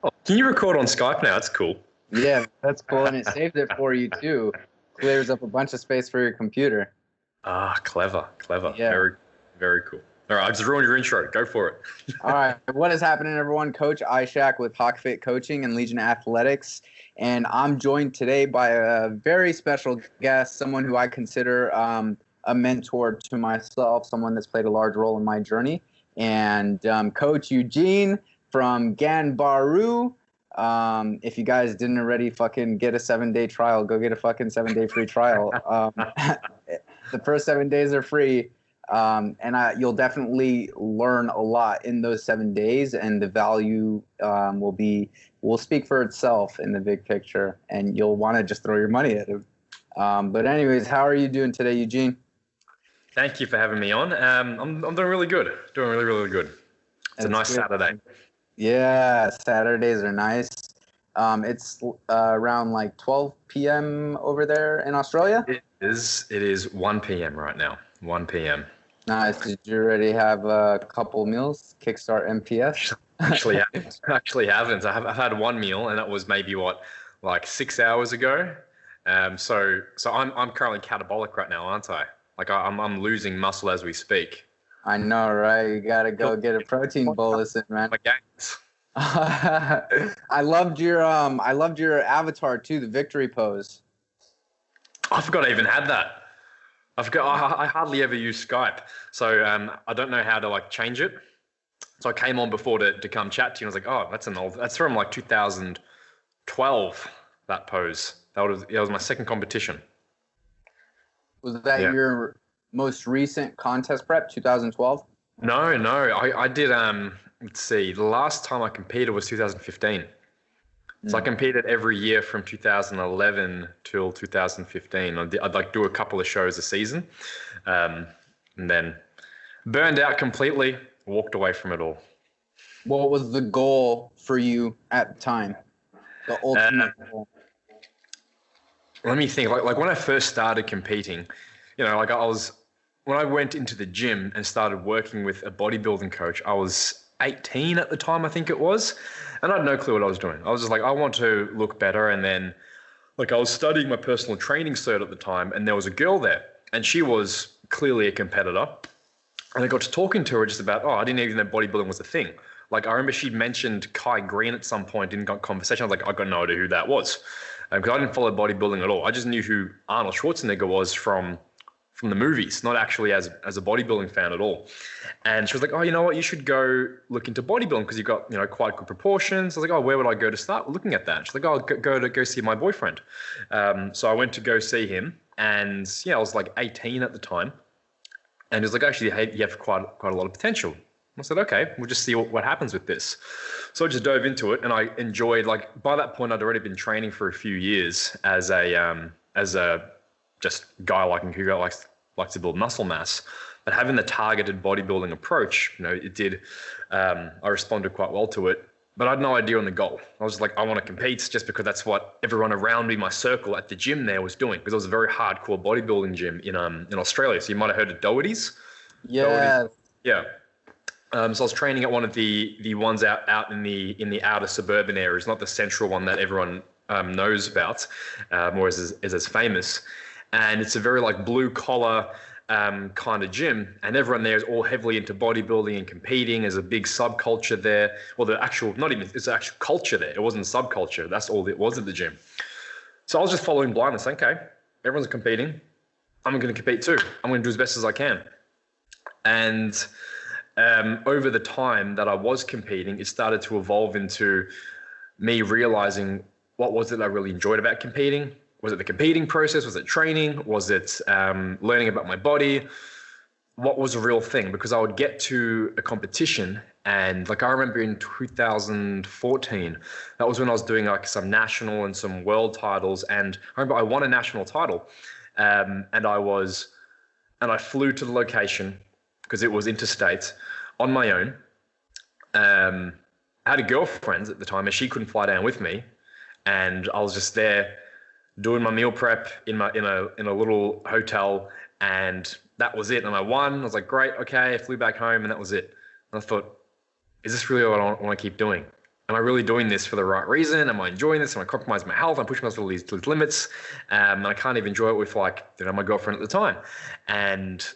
Oh, can you record on Skype now? That's cool. Yeah, that's cool. And it saved it for you too. Clears up a bunch of space for your computer. Ah, clever. Yeah. Very, very cool. All right, I just ruined your intro. Go for it. All right. What is happening, everyone? Coach Ishak with HawkFit Coaching and Legion Athletics. And I'm joined today by a very special guest, someone who I consider a mentor to myself, someone that's played a large role in my journey. And Coach Eugene from GanbaruMethod. If you guys didn't already fucking get a 7-day trial, go get a fucking 7-day free trial. The first 7 days are free. And you'll definitely learn a lot in those 7 days, and the value will speak for itself in the big picture, and you'll want to just throw your money at it. But anyways, how are you doing today, Eugene? Thank you for having me on. I'm doing really good. Doing really, really good. It's a nice Saturday. Yeah, Saturdays are nice. It's around like 12 p.m. over there in Australia? It is 1 p.m. right now. 1 p.m. Nice. Did you already have a couple meals? Kickstart MPS? Actually haven't. I've had one meal, and that was maybe like 6 hours ago. So I'm currently catabolic right now, aren't I? Like I'm losing muscle as we speak. I know, right? You gotta go get a protein bolus in, man. My gains. I loved your avatar too, the victory pose. I forgot I even had that. I hardly ever use Skype, so I don't know how to like change it. So I came on before to come chat to you, and I was like, oh, that's from like 2012. That pose. That was my second competition. Was that your most recent contest prep, 2012? No. I did. Let's see. The last time I competed was 2015. So I competed every year from 2011 till 2015. I'd like do a couple of shows a season, and then burned out completely. Walked away from it all. What was the goal for you at the time? The ultimate goal. Let me think. Like when I first started competing, like when I went into the gym and started working with a bodybuilding coach, I was 18 at the time, I think it was. And I had no clue what I was doing. I was just like, I want to look better. And then like I was studying my personal training cert at the time, and there was a girl there, and she was clearly a competitor. And I got to talking to her just about, I didn't even know bodybuilding was a thing. Like I remember she'd mentioned Kai Green at some point in conversation. I was like, I got no idea who that was. Because I didn't follow bodybuilding at all. I just knew who Arnold Schwarzenegger was from the movies, not actually as a bodybuilding fan at all. And she was like, you know what, you should go look into bodybuilding because you've got, quite good proportions. I was like, where would I go to start looking at that? And she's like, go see my boyfriend. So I went to go see him, and I was like 18 at the time. And he was like, actually, hey, you have quite a lot of potential. I said, okay, we'll just see what happens with this. So I just dove into it, and I enjoyed, like, by that point, I'd already been training for a few years as a just guy who likes to build muscle mass. But having the targeted bodybuilding approach, it did, I responded quite well to it, but I had no idea on the goal. I was just like, I want to compete just because that's what everyone around me, my circle at the gym there was doing, because it was a very hardcore bodybuilding gym in Australia. So you might have heard of Doherty's. Yeah. Doherty's. Yeah. So I was training at one of the ones out in the outer suburban areas, not the central one that everyone knows about, or is as famous. And it's a very like blue collar kind of gym, and everyone there is all heavily into bodybuilding and competing. There's a big subculture there. Well, it's an actual culture there. It wasn't a subculture. That's all it was at the gym. So I was just following blind and saying, okay, everyone's competing. I'm going to compete too. I'm going to do as best as I can. And over the time that I was competing, it started to evolve into me realizing what was it I really enjoyed about competing. Was it the competing process? Was it training? Was it learning about my body? What was a real thing? Because I would get to a competition, and like I remember in 2014, that was when I was doing like some national and some world titles. And I remember I won a national title, and I flew to the location because it was interstate on my own. I had a girlfriend at the time, and she couldn't fly down with me, and I was just there doing my meal prep in a little hotel, and that was it. And I won. I was like, great, okay. I flew back home, and that was it. And I thought, is this really what I want to keep doing? am I really doing this for the right reason? Am I enjoying this? Am I compromising my health? I'm pushing myself to these limits. And I can't even enjoy it with my girlfriend at the time. And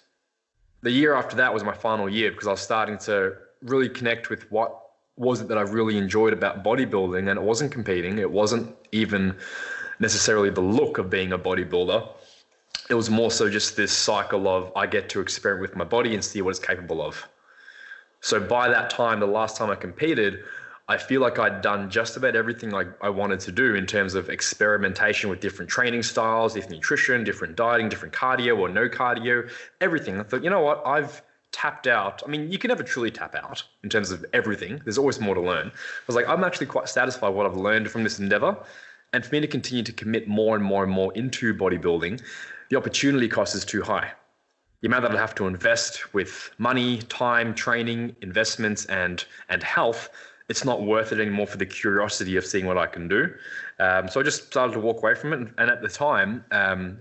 the year after that was my final year because I was starting to really connect with what was it that I really enjoyed about bodybuilding. And it wasn't competing. It wasn't even necessarily the look of being a bodybuilder. It was more so just this cycle of I get to experiment with my body and see what it's capable of. So by that time, the last time I competed, I feel like I'd done just about everything I wanted to do in terms of experimentation with different training styles, different nutrition, different dieting, different cardio or no cardio, everything. I thought, you know what, I've tapped out. I mean, you can never truly tap out in terms of everything. There's always more to learn. I was like, I'm actually quite satisfied with what I've learned from this endeavor. And for me to continue to commit more and more and more into bodybuilding, the opportunity cost is too high. The amount that I have to invest with money, time, training, investments, and health, it's not worth it anymore for the curiosity of seeing what I can do. So I just started to walk away from it. And at the time,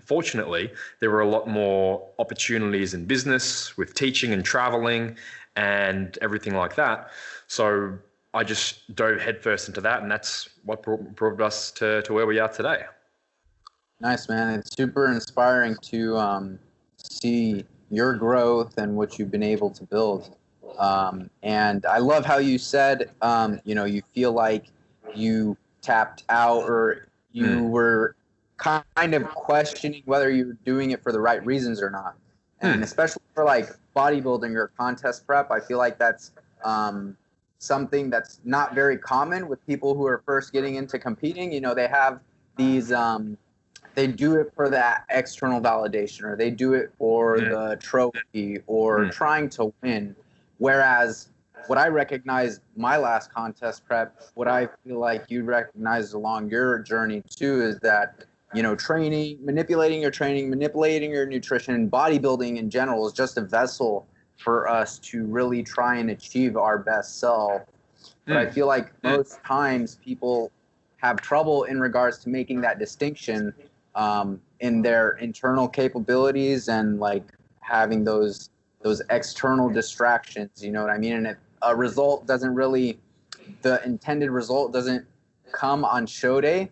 fortunately, there were a lot more opportunities in business with teaching and traveling and everything like that. So I just dove headfirst into that, and that's what brought us to where we are today. Nice, man. It's super inspiring to see your growth and what you've been able to build. And I love how you said, you feel like you tapped out or you were kind of questioning whether you were doing it for the right reasons or not. And especially for like bodybuilding or contest prep, I feel like that's something that's not very common with people who are first getting into competing. You know, they have these they do it for that external validation, or they do it for the trophy or trying to win. Whereas what I recognized my last contest prep, what I feel like you recognized along your journey too, is that, training, manipulating your nutrition, bodybuilding in general is just a vessel for us to really try and achieve our best self. But I feel like most times people have trouble in regards to making that distinction in their internal capabilities and like having those external distractions, you know what I mean? And if a result doesn't really, the intended result doesn't come on show day,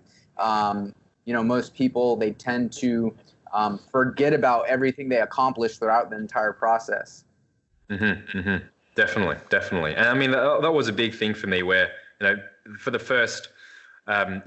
most people, they tend to forget about everything they accomplished throughout the entire process. Definitely. And I mean, that was a big thing for me where, for the first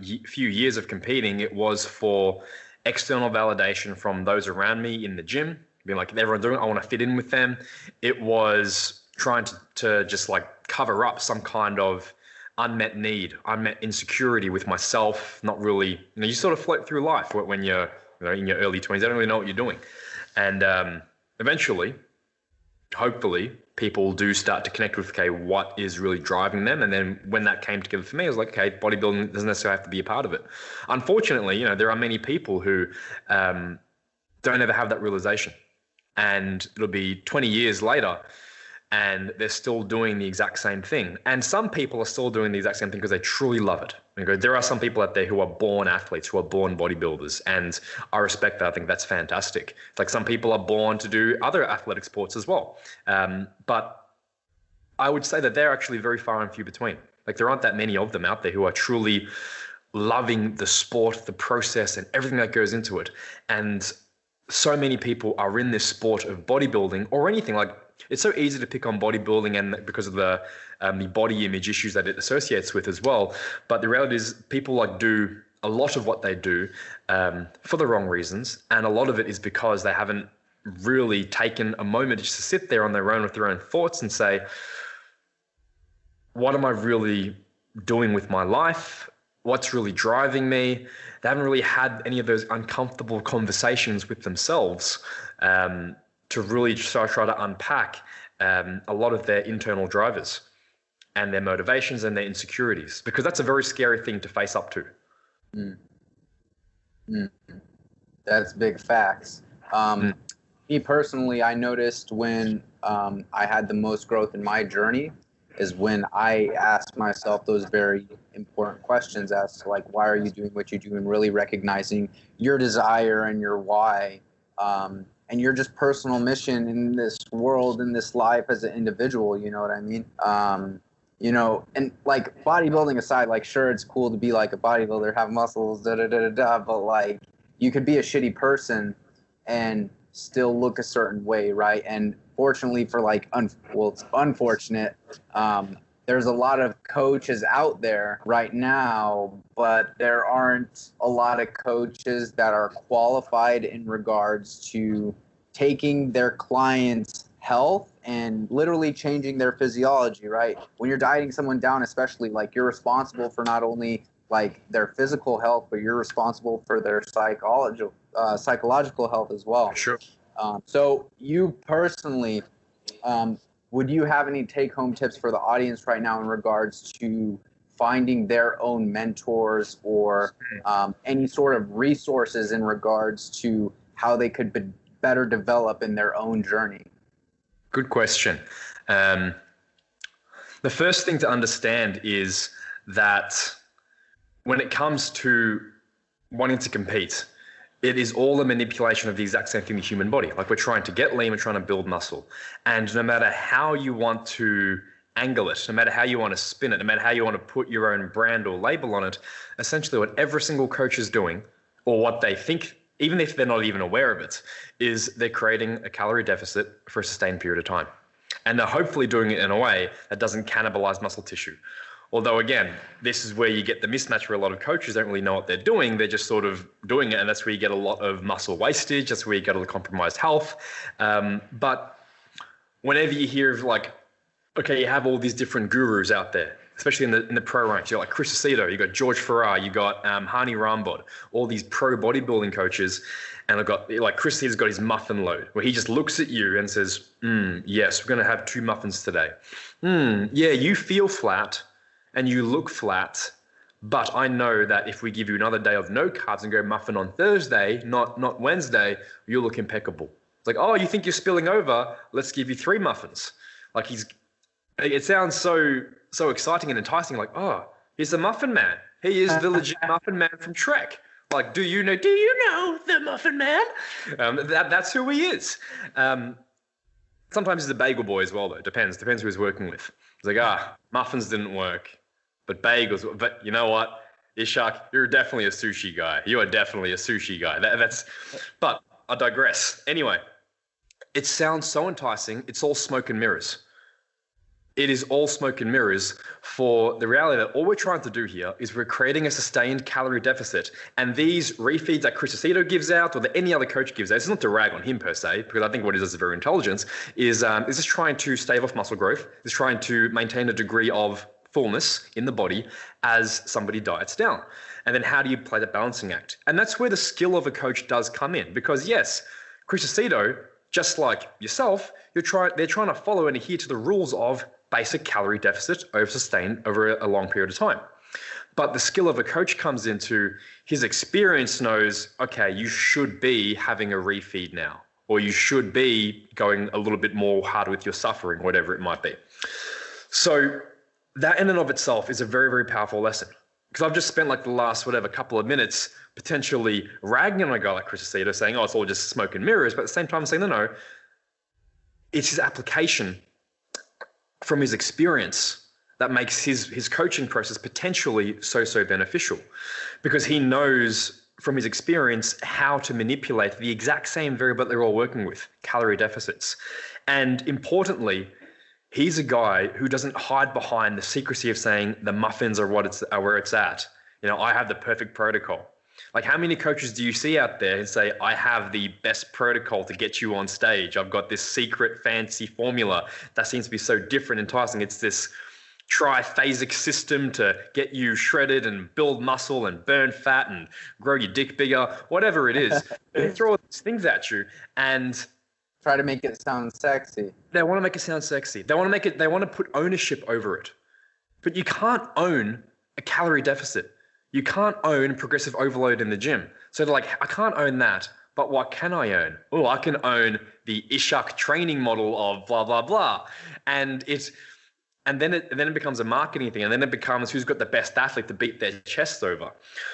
few years of competing, it was for external validation from those around me in the gym, being like, everyone's doing it, I want to fit in with them. It was trying to just like cover up some kind of unmet need, unmet insecurity with myself, not really, you sort of float through life when you're in your early 20s, I don't really know what you're doing. And eventually, hopefully, people do start to connect with, okay, what is really driving them? And then when that came together for me, I was like, okay, bodybuilding doesn't necessarily have to be a part of it. Unfortunately, there are many people who don't ever have that realization. And it'll be 20 years later, and they're still doing the exact same thing. And some people are still doing the exact same thing because they truly love it. There are some people out there who are born athletes, who are born bodybuilders, and I respect that. I think that's fantastic. It's like some people are born to do other athletic sports as well. But I would say that they're actually very far and few between. Like there aren't that many of them out there who are truly loving the sport, the process, and everything that goes into it. And so many people are in this sport of bodybuilding or anything. Like it's so easy to pick on bodybuilding and because of the body image issues that it associates with as well. But the reality is people like do a lot of what they do for the wrong reasons. And a lot of it is because they haven't really taken a moment just to sit there on their own with their own thoughts and say, what am I really doing with my life? What's really driving me? They haven't really had any of those uncomfortable conversations with themselves to really try to unpack a lot of their internal drivers and their motivations and their insecurities, because that's a very scary thing to face up to. That's big facts. Me personally, I noticed when I had the most growth in my journey is when I asked myself those very important questions as to like, why are you doing what you do, and really recognizing your desire and your why, and your just personal mission in this world, in this life as an individual, you know what I mean? And like bodybuilding aside, like sure, it's cool to be like a bodybuilder, have muscles, but like you could be a shitty person and still look a certain way, right? And fortunately for like, it's unfortunate. There's a lot of coaches out there right now, but there aren't a lot of coaches that are qualified in regards to taking their clients' health and literally changing their physiology, right? When you're dieting someone down, especially, like you're responsible for not only like their physical health, but you're responsible for their psychological health as well. Sure. So you personally, would you have any take-home tips for the audience right now in regards to finding their own mentors or any sort of resources in regards to how they could better develop in their own journey? Good question. The first thing to understand is that when it comes to wanting to compete, it is all a manipulation of the exact same thing in the human body. Like we're trying to get lean, we're trying to build muscle. And no matter how you want to angle it, no matter how you want to spin it, no matter how you want to put your own brand or label on it, essentially what every single coach is doing, or what they think, even if they're not even aware of it, is they're creating a calorie deficit for a sustained period of time. And they're hopefully doing it in a way that doesn't cannibalize muscle tissue. Although, again, this is where you get the mismatch where a lot of coaches don't really know what they're doing. They're just sort of doing it, and that's where you get a lot of muscle wastage. That's where you get a lot of compromised health. But whenever you hear of like, okay, you have all these different gurus out there, especially in the pro ranks. You're like Chris Aceto, you got George Farrar, you got Hani Rambod, all these pro bodybuilding coaches. And I've got, like, Chris Aceto's got his muffin load, where he just looks at you and says, yes, we're going to have 2 muffins today. Yeah, you feel flat and you look flat, but I know that if we give you another day of no carbs and go muffin on Thursday, not Wednesday, you'll look impeccable. It's like, oh, you think you're spilling over? Let's give you 3 muffins. Like it sounds so exciting and enticing. Like, oh, he's the Muffin Man. He is the legit Muffin Man from Shrek. Like, do you know the Muffin Man? That's who he is. Sometimes he's a bagel boy as well, though. Depends who he's working with. It's like, muffins didn't work, but bagels. But you know what, Ishak, you're definitely a sushi guy. You are definitely a sushi guy. But I digress. Anyway, it sounds so enticing. It's all smoke and mirrors. It is all smoke and mirrors for the reality that all we're trying to do here is we're creating a sustained calorie deficit. And these refeeds that Chris Aceto gives out or that any other coach gives out, it's not to rag on him per se, because I think what he does is very intelligent, is just trying to stave off muscle growth, is trying to maintain a degree of fullness in the body as somebody diets down. And then how do you play the balancing act? And that's where the skill of a coach does come in, because yes, Chris Aceto, just like yourself, they're trying to follow and adhere to the rules of basic calorie deficit sustained over a long period of time. But the skill of a coach comes into his experience knows, okay, you should be having a refeed now, or you should be going a little bit more hard with your suffering, whatever it might be. So that in and of itself is a very, very powerful lesson. Because I've just spent like the last, couple of minutes potentially ragging on a guy like Chris Aceto saying, oh, it's all just smoke and mirrors. But at the same time saying, no, it's his application from his experience that makes his coaching process potentially so beneficial, because he knows from his experience how to manipulate the exact same variable that they're all working with, calorie deficits. And importantly, he's a guy who doesn't hide behind the secrecy of saying the muffins are where it's at. I have the perfect protocol. Like, how many coaches do you see out there who say, I have the best protocol to get you on stage. I've got this secret fancy formula that seems to be so different, enticing. It's this triphasic system to get you shredded and build muscle and burn fat and grow your dick bigger, whatever it is. They throw all these things at you and try to make it sound sexy. They want to make it sound sexy. They want to put ownership over it. But you can't own a calorie deficit. You can't own progressive overload in the gym. So they're like, I can't own that, but what can I own? Oh, I can own the Ishak training model of blah, blah, blah. And then it becomes a marketing thing, and then it becomes who's got the best athlete to beat their chests over.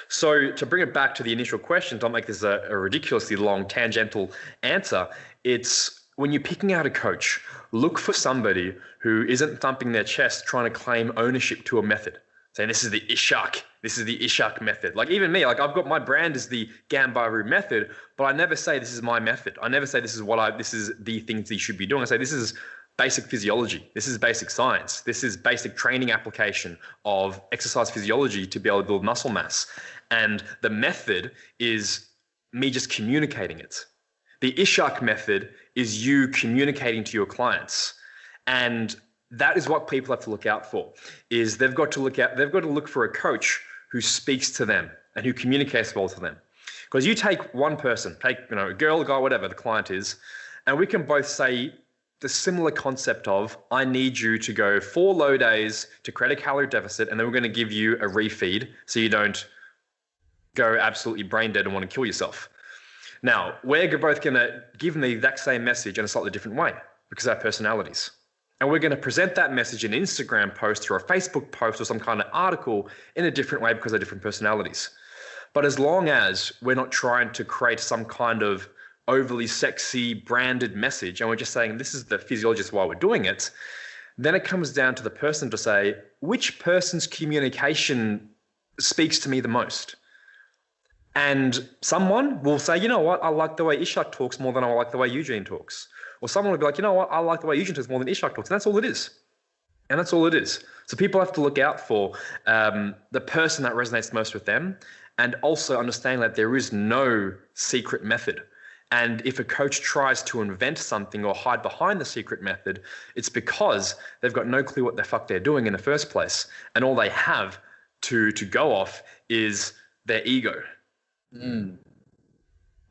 So to bring it back to the initial question, don't make this a ridiculously long tangential answer, it's when you're picking out a coach, look for somebody who isn't thumping their chest trying to claim ownership to a method, saying this is the Ishak, this is the Ishak method. Like even me, like I've got my brand as the Ganbaru method, but I never say this is my method. I never say this is the things that you should be doing. I say this is basic physiology. This is basic science. This is basic training application of exercise physiology to be able to build muscle mass. And the method is me just communicating it. The Ishak method is you communicating to your clients. And that is what people have to look out for, is they've got to look for a coach who speaks to them and who communicates well to them. Because you take one person, a girl, a guy, whatever the client is, and we can both say the similar concept of, I need you to go 4 low days to create a calorie deficit, and then we're going to give you a refeed so you don't go absolutely brain dead and want to kill yourself. Now, we're both going to give them the exact same message in a slightly different way because of our personalities. And we're going to present that message in an Instagram post or a Facebook post or some kind of article in a different way because of different personalities. But as long as we're not trying to create some kind of overly sexy branded message and we're just saying this is the physiologist why we're doing it, then it comes down to the person to say, which person's communication speaks to me the most? And someone will say, you know what, I like the way Ishak talks more than I like the way Eugene talks. Or someone will be like, you know what, I like the way Eugene talks more than Ishak talks. And that's all it is. And that's all it is. So people have to look out for the person that resonates most with them, and also understand that there is no secret method. And if a coach tries to invent something or hide behind the secret method, it's because they've got no clue what the fuck they're doing in the first place. And all they have to go off is their ego.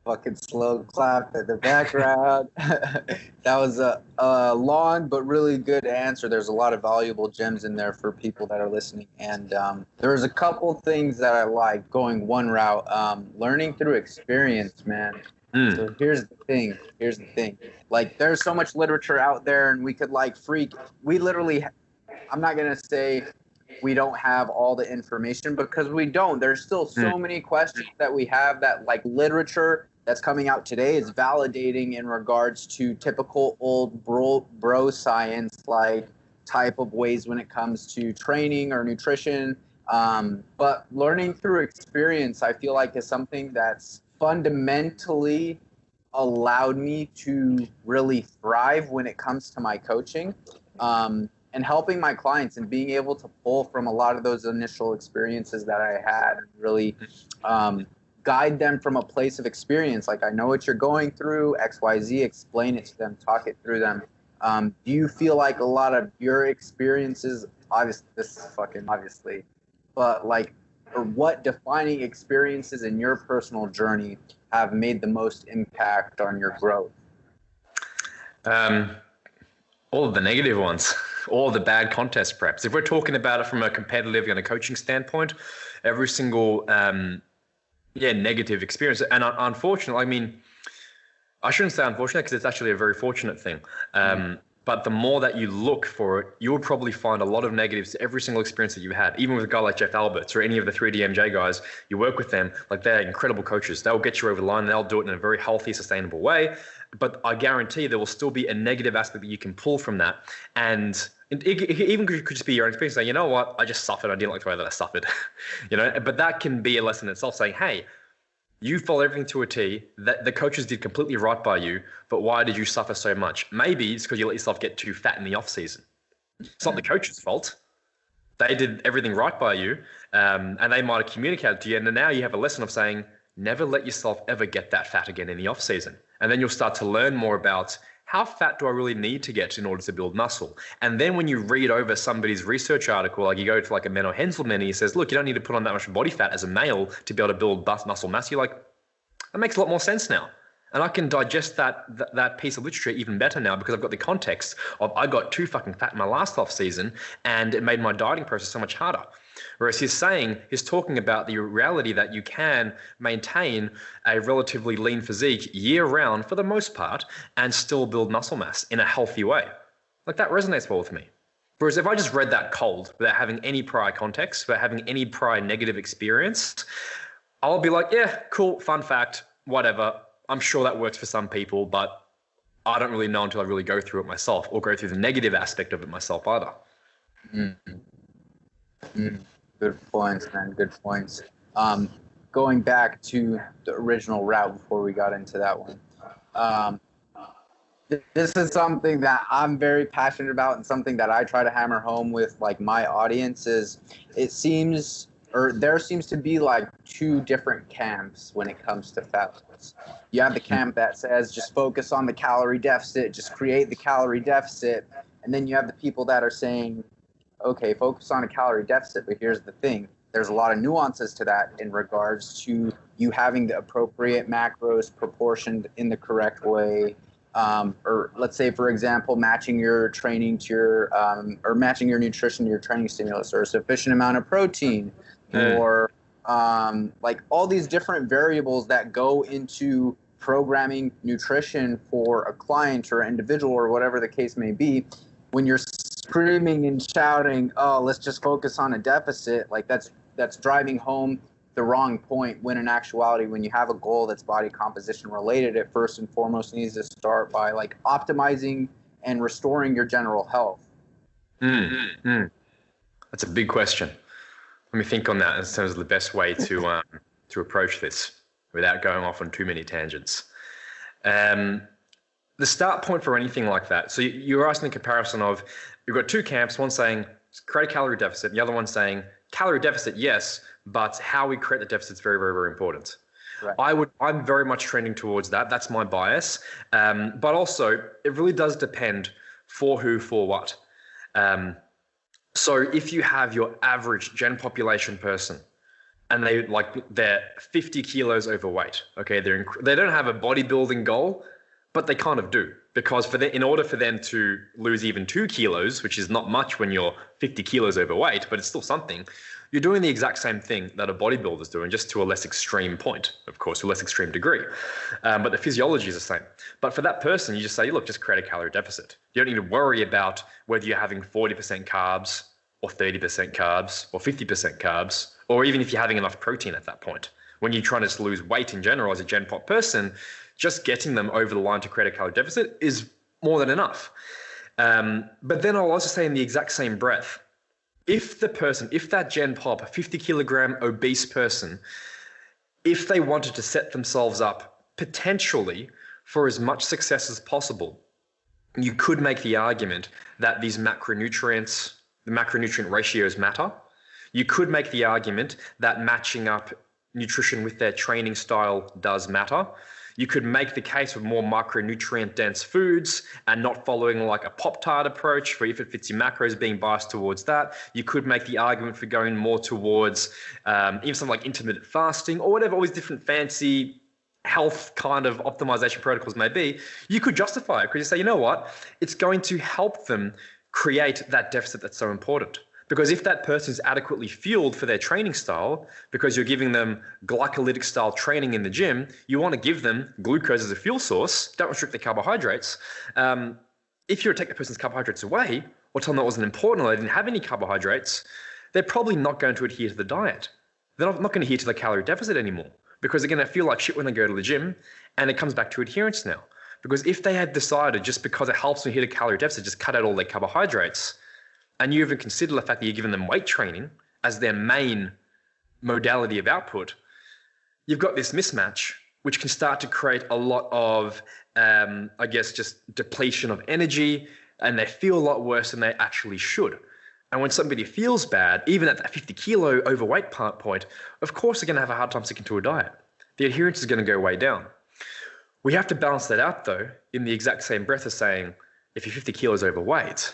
Fucking slow clap at the background. That was a long but really good answer. There's a lot of valuable gems in there for people that are listening. And there's a couple things that I like going one route. Learning through experience, man. So here's the thing. Like, there's so much literature out there, and we could we literally, I'm not going to say we don't have all the information, because we don't. There's still so many questions that we have that, like, literature that's coming out today is validating in regards to typical old bro science, like type of ways when it comes to training or nutrition. But learning through experience, I feel like, is something that's fundamentally allowed me to really thrive when it comes to my coaching, and helping my clients and being able to pull from a lot of those initial experiences that I had and really guide them from a place of experience. Like, I know what you're going through, XYZ, explain it to them, talk it through them. Do you feel like a lot of your experiences, obviously, but like, or what defining experiences in your personal journey have made the most impact on your growth? All of the negative ones, all of the bad contest preps. If we're talking about it from a competitive and a coaching standpoint, every single negative experience. And unfortunately, I mean, I shouldn't say unfortunate, because it's actually a very fortunate thing. But the more that you look for it, you'll probably find a lot of negatives to every single experience that you've had. Even with a guy like Jeff Alberts or any of the 3DMJ guys, you work with them, like, they're incredible coaches. They'll get you over the line, and they'll do it in a very healthy, sustainable way. But I guarantee there will still be a negative aspect that you can pull from that. And it even could just be your own experience, saying, you know what, I just suffered. I didn't like the way that I suffered. But that can be a lesson in itself, saying, hey, you followed everything to a T. That the coaches did completely right by you, but why did you suffer so much? Maybe it's because you let yourself get too fat in the off season. It's not the coach's fault. They did everything right by you, and they might have communicated to you. And now you have a lesson of saying, never let yourself ever get that fat again in the off season. And then you'll start to learn more about, how fat do I really need to get in order to build muscle? And then when you read over somebody's research article, like you go to like a Menno Henselman, and he says, look, you don't need to put on that much body fat as a male to be able to build muscle mass. You're like, that makes a lot more sense now. And I can digest that piece of literature even better now, because I've got the context of, I got too fucking fat in my last off season, and it made my dieting process so much harder. Whereas he's talking about the reality that you can maintain a relatively lean physique year round for the most part and still build muscle mass in a healthy way. Like, that resonates well with me. Whereas if I just read that cold without having any prior context, without having any prior negative experience, I'll be like, yeah, cool, fun fact, whatever. I'm sure that works for some people, but I don't really know until I really go through it myself or go through the negative aspect of it myself either. Good points, man. Good points. Going back to the original route before we got into that one. This is something that I'm very passionate about, and something that I try to hammer home with like my audience is there seems to be like two different camps when it comes to fat loss. You have the camp that says just focus on the calorie deficit, just create the calorie deficit. And then you have the people that are saying, okay, focus on a calorie deficit, but here's the thing. There's a lot of nuances to that in regards to you having the appropriate macros proportioned in the correct way. Or let's say, for example, matching your training to your, or matching your nutrition to your training stimulus, or a sufficient amount of protein, or like all these different variables that go into programming nutrition for a client or an individual or whatever the case may be. When you're screaming and shouting, oh, let's just focus on a deficit, like that's driving home the wrong point, when in actuality, when you have a goal that's body composition related, it first and foremost needs to start by like optimizing and restoring your general health. That's a big question. Let me think on that in terms of the best way to approach this without going off on too many tangents. The start point for anything like that. So you're asking the comparison of, you've got two camps, one saying create a calorie deficit, the other one saying calorie deficit, yes, but how we create the deficit is very, very, very important. Right. I'm very much trending towards that. That's my bias. But also, it really does depend for who, for what. So if you have your average gen population person and they're 50 kilos overweight, okay, they don't have a bodybuilding goal, but they kind of do, because in order for them to lose even 2 kilos, which is not much when you're 50 kilos overweight, but it's still something, you're doing the exact same thing that a bodybuilder's doing, just to a less extreme point, of course, to a less extreme degree. But the physiology is the same. But for that person, you just say, look, just create a calorie deficit. You don't need to worry about whether you're having 40% carbs or 30% carbs or 50% carbs, or even if you're having enough protein at that point. When you're trying to lose weight in general as a Gen Pop person, just getting them over the line to create a calorie deficit is more than enough. But then I'll also say in the exact same breath, if that Gen Pop, a 50 kilogram obese person, if they wanted to set themselves up potentially for as much success as possible, you could make the argument that these macronutrients, the macronutrient ratios matter. You could make the argument that matching up nutrition with their training style does matter. You could make the case for more micronutrient dense foods and not following like a Pop-Tart approach for if it fits your macros, being biased towards that. You could make the argument for going more towards even something like intermittent fasting or whatever all these different fancy health kind of optimization protocols may be. You could justify it because you say, you know what, it's going to help them create that deficit that's so important. Because if that person is adequately fueled for their training style, because you're giving them glycolytic style training in the gym, you want to give them glucose as a fuel source, don't restrict their carbohydrates. If you were to take the person's carbohydrates away or tell them that wasn't important or they didn't have any carbohydrates, they're probably not going to adhere to the diet. They're not going to adhere to the calorie deficit anymore because they're going to feel like shit when they go to the gym, and it comes back to adherence now. Because if they had decided just because it helps them hit a calorie deficit, just cut out all their carbohydrates, and you even consider the fact that you're giving them weight training as their main modality of output, you've got this mismatch, which can start to create a lot of, I guess, just depletion of energy, and they feel a lot worse than they actually should. And when somebody feels bad, even at that 50 kilo overweight point, of course they're going to have a hard time sticking to a diet. The adherence is going to go way down. We have to balance that out, though, in the exact same breath as saying, if you're 50 kilos overweight,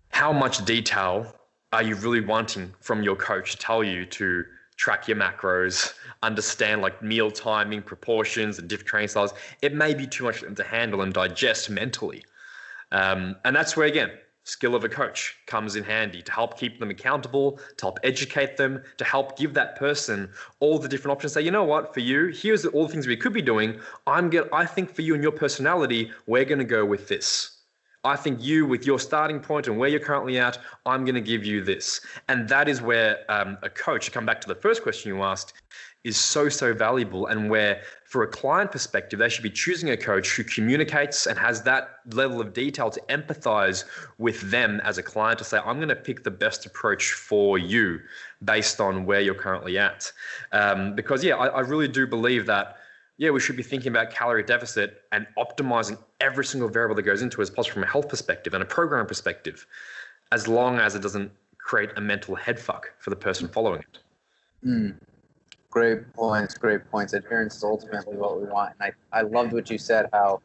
how much detail are you really wanting from your coach to tell you to track your macros, understand like meal timing, proportions, and different training styles? It may be too much for them to handle and digest mentally. And that's where, again, skill of a coach comes in handy to help keep them accountable, to help educate them, to help give that person all the different options. Say, you know what, for you, here's all the things we could be doing. I think for you and your personality, we're going to go with this. I think you, with your starting point and where you're currently at, I'm going to give you this. And that is where a coach, to come back to the first question you asked, is so, so valuable, and where for a client perspective, they should be choosing a coach who communicates and has that level of detail to empathize with them as a client, to say, I'm going to pick the best approach for you based on where you're currently at. Because yeah, I really do believe that, yeah, we should be thinking about calorie deficit and optimizing every single variable that goes into it as possible from a health perspective and a program perspective, as long as it doesn't create a mental headfuck for the person following it. Great points. Adherence is ultimately what we want. And I loved what you said, how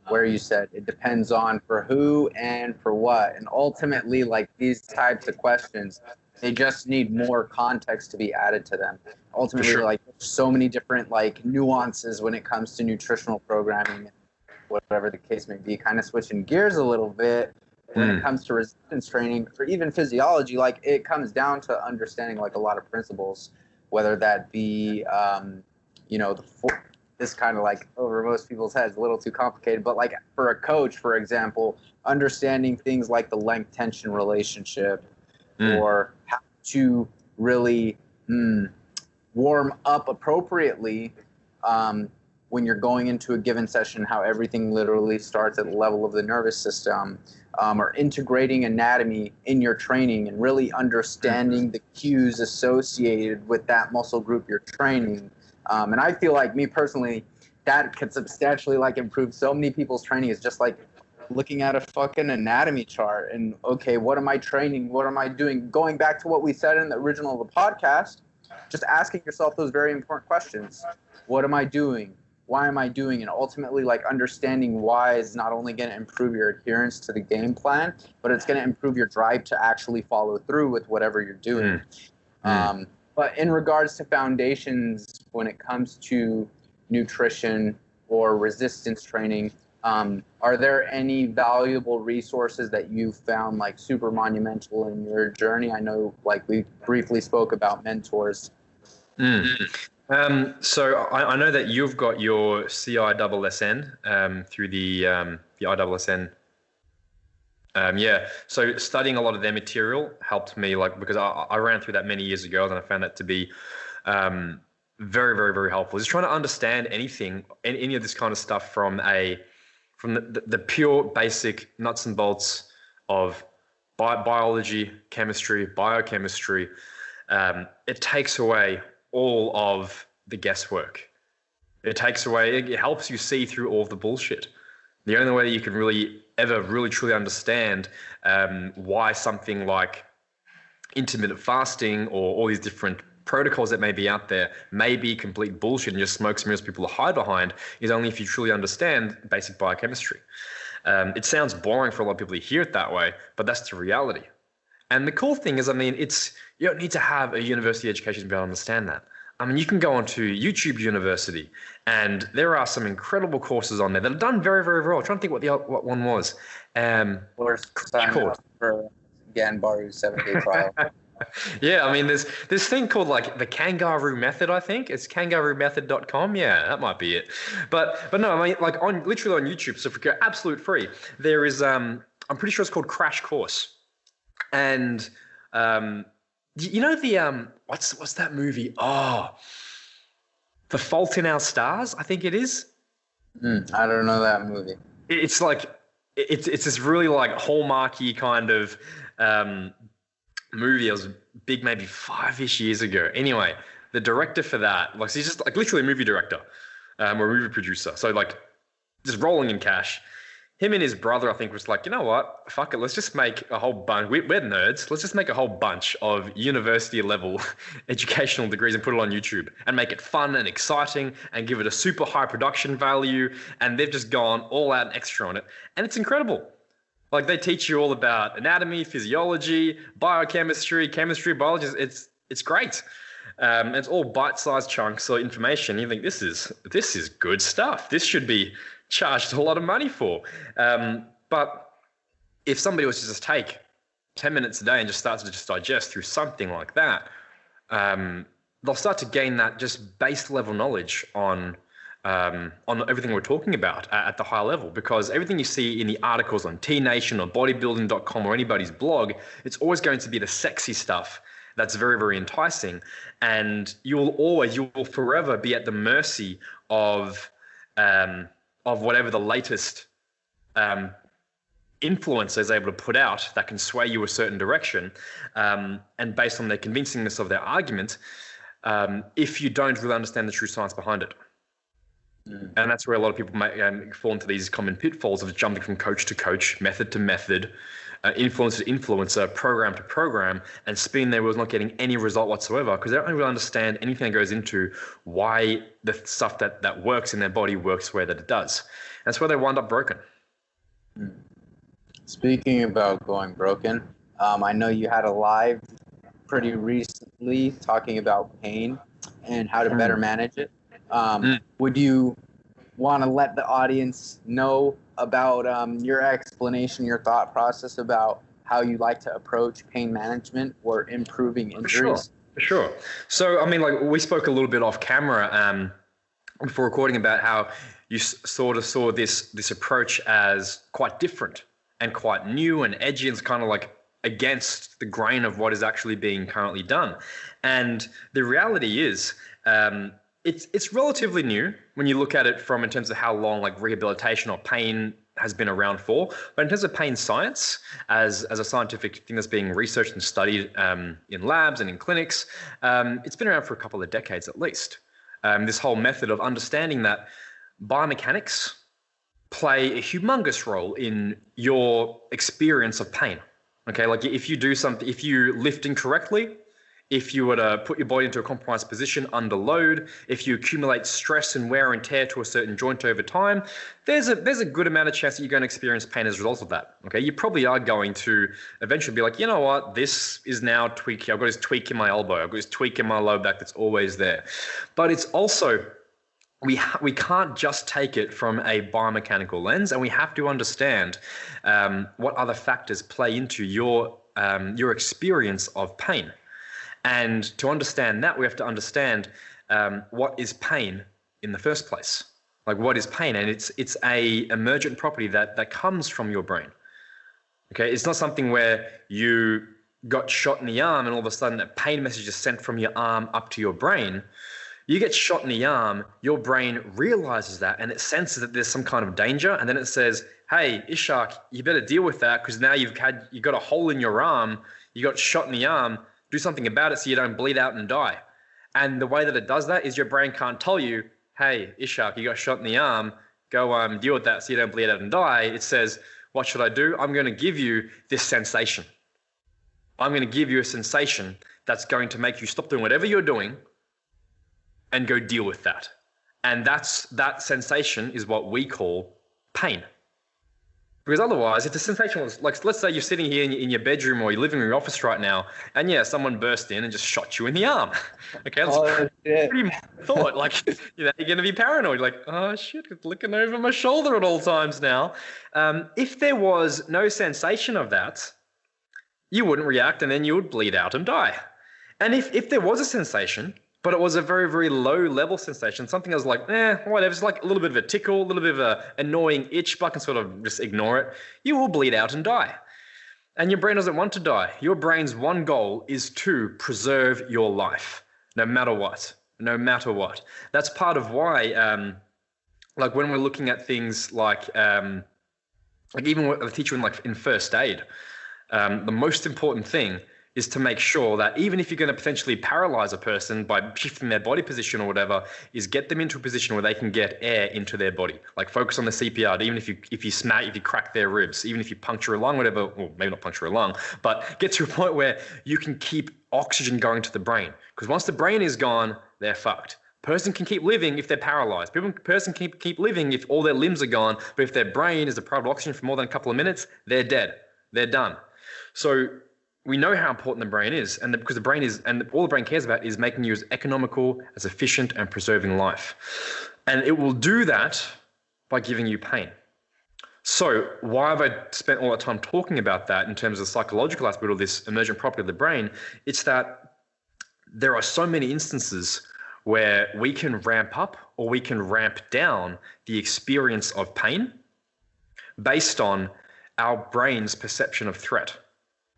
where you said it depends on for who and for what. And ultimately, like these types of questions, they just need more context to be added to them. Ultimately, like so many different like nuances when it comes to nutritional programming, whatever the case may be. Kind of switching gears a little bit when it comes to resistance training or even physiology, like it comes down to understanding like a lot of principles, whether that be, this kind of like over most people's heads, a little too complicated, but like for a coach, for example, understanding things like the length tension relationship or how to really warm up appropriately when you're going into a given session, how everything literally starts at the level of the nervous system, or integrating anatomy in your training and really understanding the cues associated with that muscle group you're training. And I feel like, me personally, that could substantially like improve so many people's training, is just like looking at a fucking anatomy chart and, okay, what am I training? What am I doing? Going back to what we said in the original of the podcast, just asking yourself those very important questions. What am I doing? Why am I doing? And ultimately, like, understanding why is not only going to improve your adherence to the game plan, but it's going to improve your drive to actually follow through with whatever you're doing. But in regards to foundations, when it comes to nutrition or resistance training, are there any valuable resources that you found like super monumental in your journey? I know, like, we briefly spoke about mentors. So I know that you've got your CISSN through the ISSN. So studying a lot of their material helped me, like, because I ran through that many years ago, and I found that to be very, very, very helpful. Just trying to understand anything, any of this kind of stuff from the pure basic nuts and bolts of biology, chemistry, biochemistry. It takes away all of the guesswork. It helps you see through all of the bullshit. The only way you can really truly understand why something like intermittent fasting or all these different protocols that may be out there may be complete bullshit and just smoke and mirrors people to hide behind is only if you truly understand basic biochemistry. It sounds boring for a lot of people to hear it that way, but that's the reality. And the cool thing is, I mean, you don't need to have a university education to be able to understand that. I mean, you can go onto YouTube University, and there are some incredible courses on there that are done very, very well. I'm trying to think what one was. Or sign up for Ganbaru 7-day trial. Yeah, I mean, there's this thing called like the GanbaruMethod, I think. It's GanbaruMethod.com. Yeah, that might be it. But no, I mean, like literally on YouTube, so for absolute free, there is, I'm pretty sure it's called Crash Course. And you know the what's that movie? Oh, The Fault in Our Stars, I think it is. I don't know that movie. It's like it's this really like hallmarky kind of movie. It was big maybe 5-ish years ago. Anyway, the director for that, like, he's just like literally a movie director or a movie producer. So like just rolling in cash. Him and his brother, I think, was like, you know what? Fuck it. Let's just make a whole bunch. We're nerds. Let's just make a whole bunch of university level educational degrees and put it on YouTube and make it fun and exciting and give it a super high production value. And they've just gone all out and extra on it. And it's incredible. Like, they teach you all about anatomy, physiology, biochemistry, chemistry, biology. It's great. It's all bite-sized chunks of information. You think this is good stuff. This should be charged a lot of money for. But if somebody was to just take 10 minutes a day and just starts to just digest through something like that, they'll start to gain that just base level knowledge on everything we're talking about at the high level, because everything you see in the articles on T Nation or bodybuilding.com or anybody's blog, it's always going to be the sexy stuff that's very, very enticing. And you will forever be at the mercy of whatever the latest influencer is able to put out that can sway you a certain direction. And based on the convincingness of their argument, if you don't really understand the true science behind it. And that's where a lot of people may fall into these common pitfalls of jumping from coach to coach, method to method, influencer to influencer, program to program, and spinning their wheels, not getting any result whatsoever, because they don't really understand anything that goes into why the stuff that works in their body works the way that it does. And that's where they wind up broken. Speaking about going broken, I know you had a live pretty recently talking about pain and how to better manage it. Would you want to let the audience know about your explanation, your thought process about how you like to approach pain management or improving injuries? For sure. So, I mean, like we spoke a little bit off camera before recording about how you sort of saw this approach as quite different and quite new and edgy, and it's kind of like against the grain of what is actually being currently done. And the reality is, it's relatively new when you look at it from in terms of how long like rehabilitation or pain has been around for. But in terms of pain science, as a scientific thing that's being researched and studied in labs and in clinics, it's been around for a couple of decades at least. This whole method of understanding that biomechanics play a humongous role in your experience of pain. Okay, like if you do something, if you lift incorrectly, if you were to put your body into a compromised position under load, if you accumulate stress and wear and tear to a certain joint over time, there's a good amount of chance that you're going to experience pain as a result of that. Okay, you probably are going to eventually be like, you know what, this is now tweaking. I've got this tweak in my elbow. I've got this tweak in my low back that's always there. But it's also, we can't just take it from a biomechanical lens, and we have to understand what other factors play into your experience of pain. And to understand that, we have to understand what is pain in the first place. Like, what is pain? And it's a emergent property that comes from your brain. Okay, it's not something where you got shot in the arm and all of a sudden a pain message is sent from your arm up to your brain. You get shot in the arm, your brain realizes that and it senses that there's some kind of danger, and then it says, hey, Ishak, you better deal with that because now you've got a hole in your arm, you got shot in the arm, do something about it so you don't bleed out and die. And the way that it does that is your brain can't tell you, hey, Ishak, you got shot in the arm, go deal with that so you don't bleed out and die. It says, what should I do? I'm going to give you this sensation. I'm going to give you a sensation that's going to make you stop doing whatever you're doing and go deal with that. And that sensation is what we call pain. Because otherwise, if the sensation was, like, let's say you're sitting here in your bedroom or your living room, your office right now, and yeah, someone burst in and just shot you in the arm. Okay, that's pretty thought. Like, you're going to be paranoid. Like, oh shit, it's looking over my shoulder at all times now. If there was no sensation of that, you wouldn't react, and then you would bleed out and die. And if there was a sensation, but it was a very, very low level sensation, something that was like, whatever, it's like a little bit of a tickle, a little bit of an annoying itch, but I can sort of just ignore it, you will bleed out and die. And your brain doesn't want to die. Your brain's one goal is to preserve your life, no matter what. That's part of why, like when we're looking at things like even what I teach you in first aid, the most important thing is to make sure that even if you're going to potentially paralyze a person by shifting their body position or whatever, is get them into a position where they can get air into their body. Like focus on the CPR, even if you crack their ribs, even if you puncture a lung, whatever, or maybe not puncture a lung, but get to a point where you can keep oxygen going to the brain. Because once the brain is gone, they're fucked. Person can keep living if they're paralyzed. Person can keep living if all their limbs are gone, but if their brain is deprived of oxygen for more than a couple of minutes, they're dead. They're done. So we know how important the brain is, and because the brain is, and all the brain cares about is making you as economical, as efficient, and preserving life. And it will do that by giving you pain. So why have I spent all that time talking about that in terms of the psychological aspect of this emergent property of the brain? It's that there are so many instances where we can ramp up or we can ramp down the experience of pain based on our brain's perception of threat.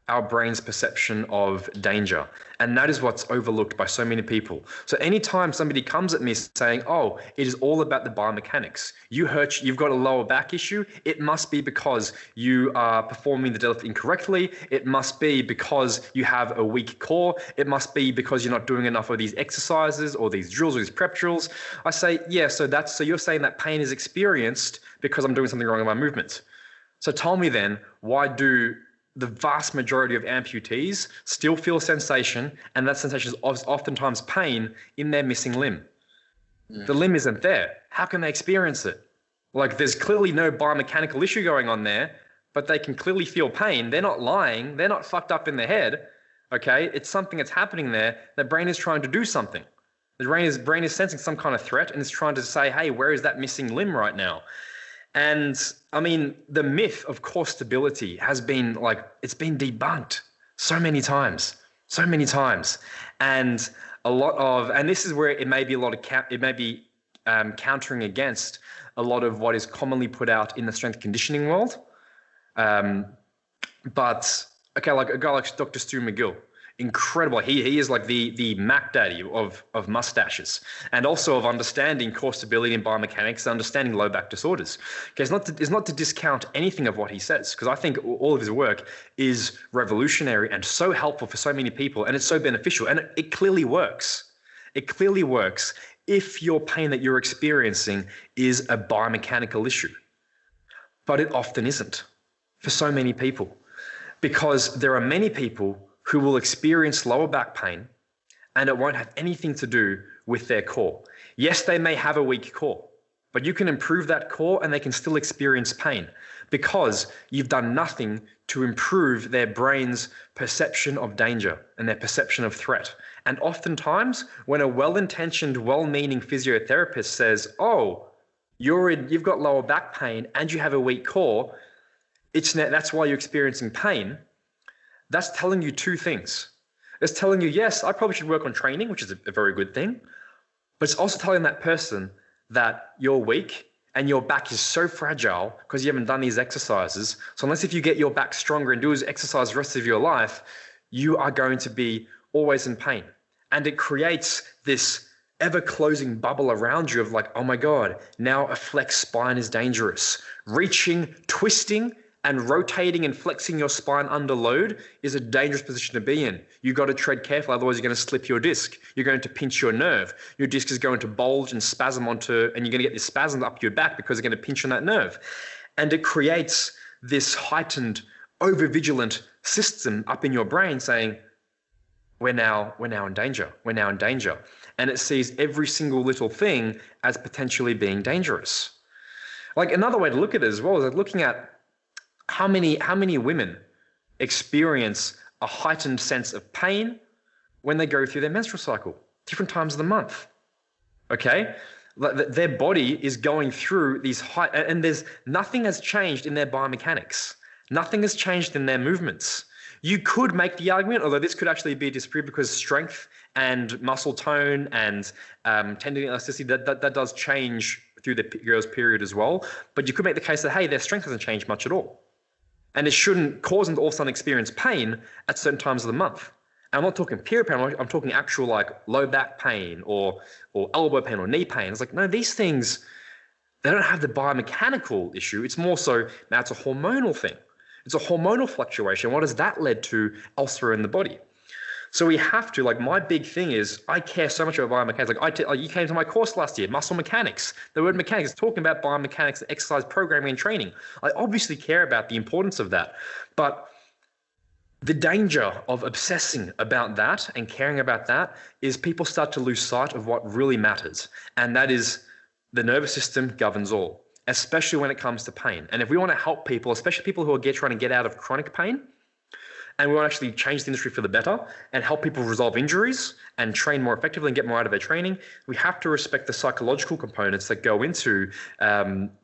our brain's perception of danger. And that is what's overlooked by so many people. So anytime somebody comes at me saying, oh, it is all about the biomechanics. You've got a lower back issue. It must be because you are performing the deadlift incorrectly. It must be because you have a weak core. It must be because you're not doing enough of these exercises or these drills or these prep drills. I say, yeah, so you're saying that pain is experienced because I'm doing something wrong in my movement. So tell me then, why do the vast majority of amputees still feel sensation, and that sensation is oftentimes pain in their missing limb? The limb isn't there. How can they experience it? Like, there's clearly no biomechanical issue going on there, but they can clearly feel pain. They're not lying. They're not fucked up in their head. Okay, it's something that's happening there. The brain is trying to do something. The brain is sensing some kind of threat, and it's trying to say, hey, where is that missing limb right now? And I mean, the myth of core stability has been it's been debunked so many times. And and this is where it may be countering against a lot of what is commonly put out in the strength conditioning world. But okay, like a guy like Dr. Stu McGill, incredible. He is like the Mac Daddy of mustaches, and also of understanding core stability and biomechanics, understanding low back disorders. Okay, it's not to discount anything of what he says, because I think all of his work is revolutionary and so helpful for so many people, and it's so beneficial, and it clearly works. It clearly works if your pain that you're experiencing is a biomechanical issue, but it often isn't for so many people, because there are many people who will experience lower back pain and it won't have anything to do with their core. Yes, they may have a weak core, but you can improve that core and they can still experience pain because you've done nothing to improve their brain's perception of danger and their perception of threat. And oftentimes, when a well-intentioned, well-meaning physiotherapist says, oh, you've got lower back pain and you have a weak core, that's why you're experiencing pain, that's telling you two things. It's telling you, yes, I probably should work on training, which is a very good thing, but it's also telling that person that you're weak and your back is so fragile because you haven't done these exercises. So unless if you get your back stronger and do this exercise the rest of your life, you are going to be always in pain. And it creates this ever-closing bubble around you of like, oh my God, now a flexed spine is dangerous. Reaching, twisting, and rotating and flexing your spine under load is a dangerous position to be in. You've got to tread carefully, otherwise you're going to slip your disc. You're going to pinch your nerve. Your disc is going to bulge and spasm and you're going to get this spasm up your back because it's going to pinch on that nerve. And it creates this heightened, over-vigilant system up in your brain saying, we're now in danger. We're now in danger. And it sees every single little thing as potentially being dangerous. Like, another way to look at it as well is like looking at how many women experience a heightened sense of pain when they go through their menstrual cycle, different times of the month. Okay? Their body is going through these and there's nothing has changed in their biomechanics. Nothing has changed in their movements. You could make the argument, although this could actually be disproved because strength and muscle tone and tendon elasticity, that does change through the girl's period as well. But you could make the case that, hey, their strength hasn't changed much at all. And it shouldn't cause them to all of a sudden experience pain at certain times of the month. And I'm not talking period pain, I'm talking actual like low back pain or elbow pain or knee pain. It's like, no, these things, they don't have the biomechanical issue. It's more so, now it's a hormonal thing. It's a hormonal fluctuation. What has that led to elsewhere in the body? So we have to, like, my big thing is I care so much about biomechanics. Like, you came to my course last year, muscle mechanics. The word mechanics is talking about biomechanics, exercise programming and training. I obviously care about the importance of that. But the danger of obsessing about that and caring about that is people start to lose sight of what really matters. And that is the nervous system governs all, especially when it comes to pain. And if we want to help people, especially people who are trying to get out of chronic pain, and we want to actually change the industry for the better and help people resolve injuries and train more effectively and get more out of their training, we have to respect the psychological components that go into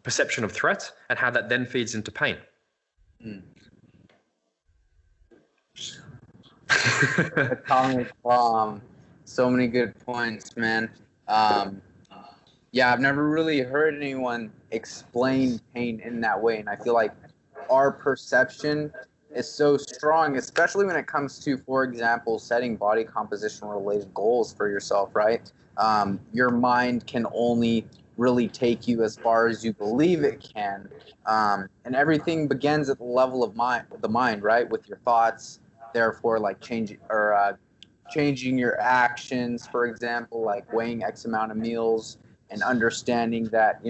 perception of threat and how that then feeds into pain. Atomic bomb. So many good points, man. Yeah, I've never really heard anyone explain pain in that way. And I feel like our perception is so strong, especially when it comes to, for example, setting body composition related goals for yourself, right? Your mind can only really take you as far as you believe it can. And everything begins at the level of the mind, right? With your thoughts, therefore, like changing your actions, for example, like weighing X amount of meals and understanding that,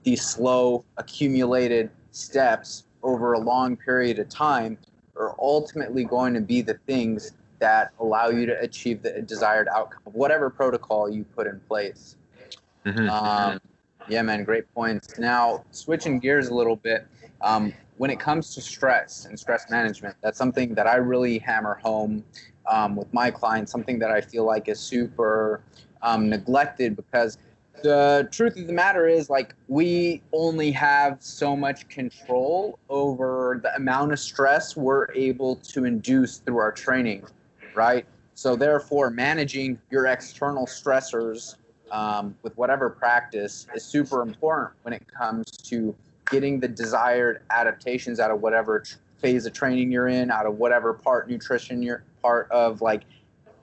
these slow accumulated steps over a long period of time are ultimately going to be the things that allow you to achieve the desired outcome of whatever protocol you put in place. Yeah, man, great points. Now, switching gears a little bit, when it comes to stress and stress management, that's something that I really hammer home with my clients, something that I feel like is super neglected, because the truth of the matter is, like, we only have so much control over the amount of stress we're able to induce through our training, right? So therefore, managing your external stressors with whatever practice is super important when it comes to getting the desired adaptations out of whatever phase of training you're in, out of whatever part of like